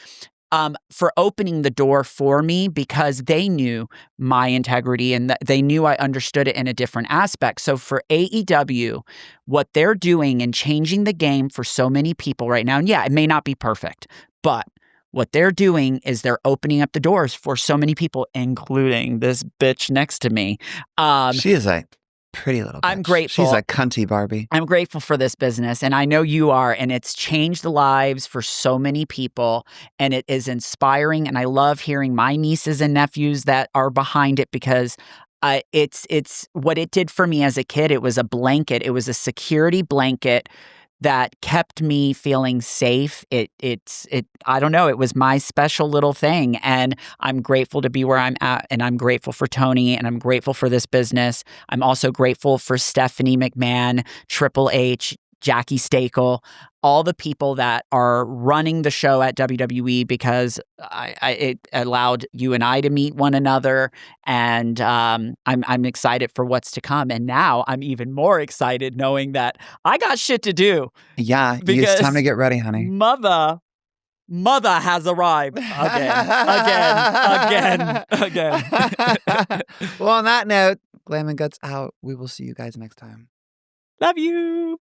For opening the door for me because they knew my integrity and they knew I understood it in a different aspect. So for AEW, what they're doing and changing the game for so many people right now, and yeah, it may not be perfect, but what they're doing is they're opening up the doors for so many people, including this bitch next to me. She is a pretty little bitch. I'm grateful. She's a cunty Barbie. I'm grateful for this business, and I know you are, and it's changed the lives for so many people, and it is inspiring, and I love hearing my nieces and nephews that are behind it because it's what it did for me as a kid. It was a blanket. It was a security blanket that kept me feeling safe. I don't know, it was my special little thing. And I'm grateful to be where I'm at. And I'm grateful for Tony, and I'm grateful for this business. I'm also grateful for Stephanie McMahon, Triple H, Jackie Stakel, all the people that are running the show at WWE because it allowed you and I to meet one another. And I'm excited for what's to come. And now I'm even more excited knowing that I got shit to do. Yeah, it's time to get ready, honey. Mother has arrived again. Well, on that note, Glam and Guts out. We will see you guys next time. Love you.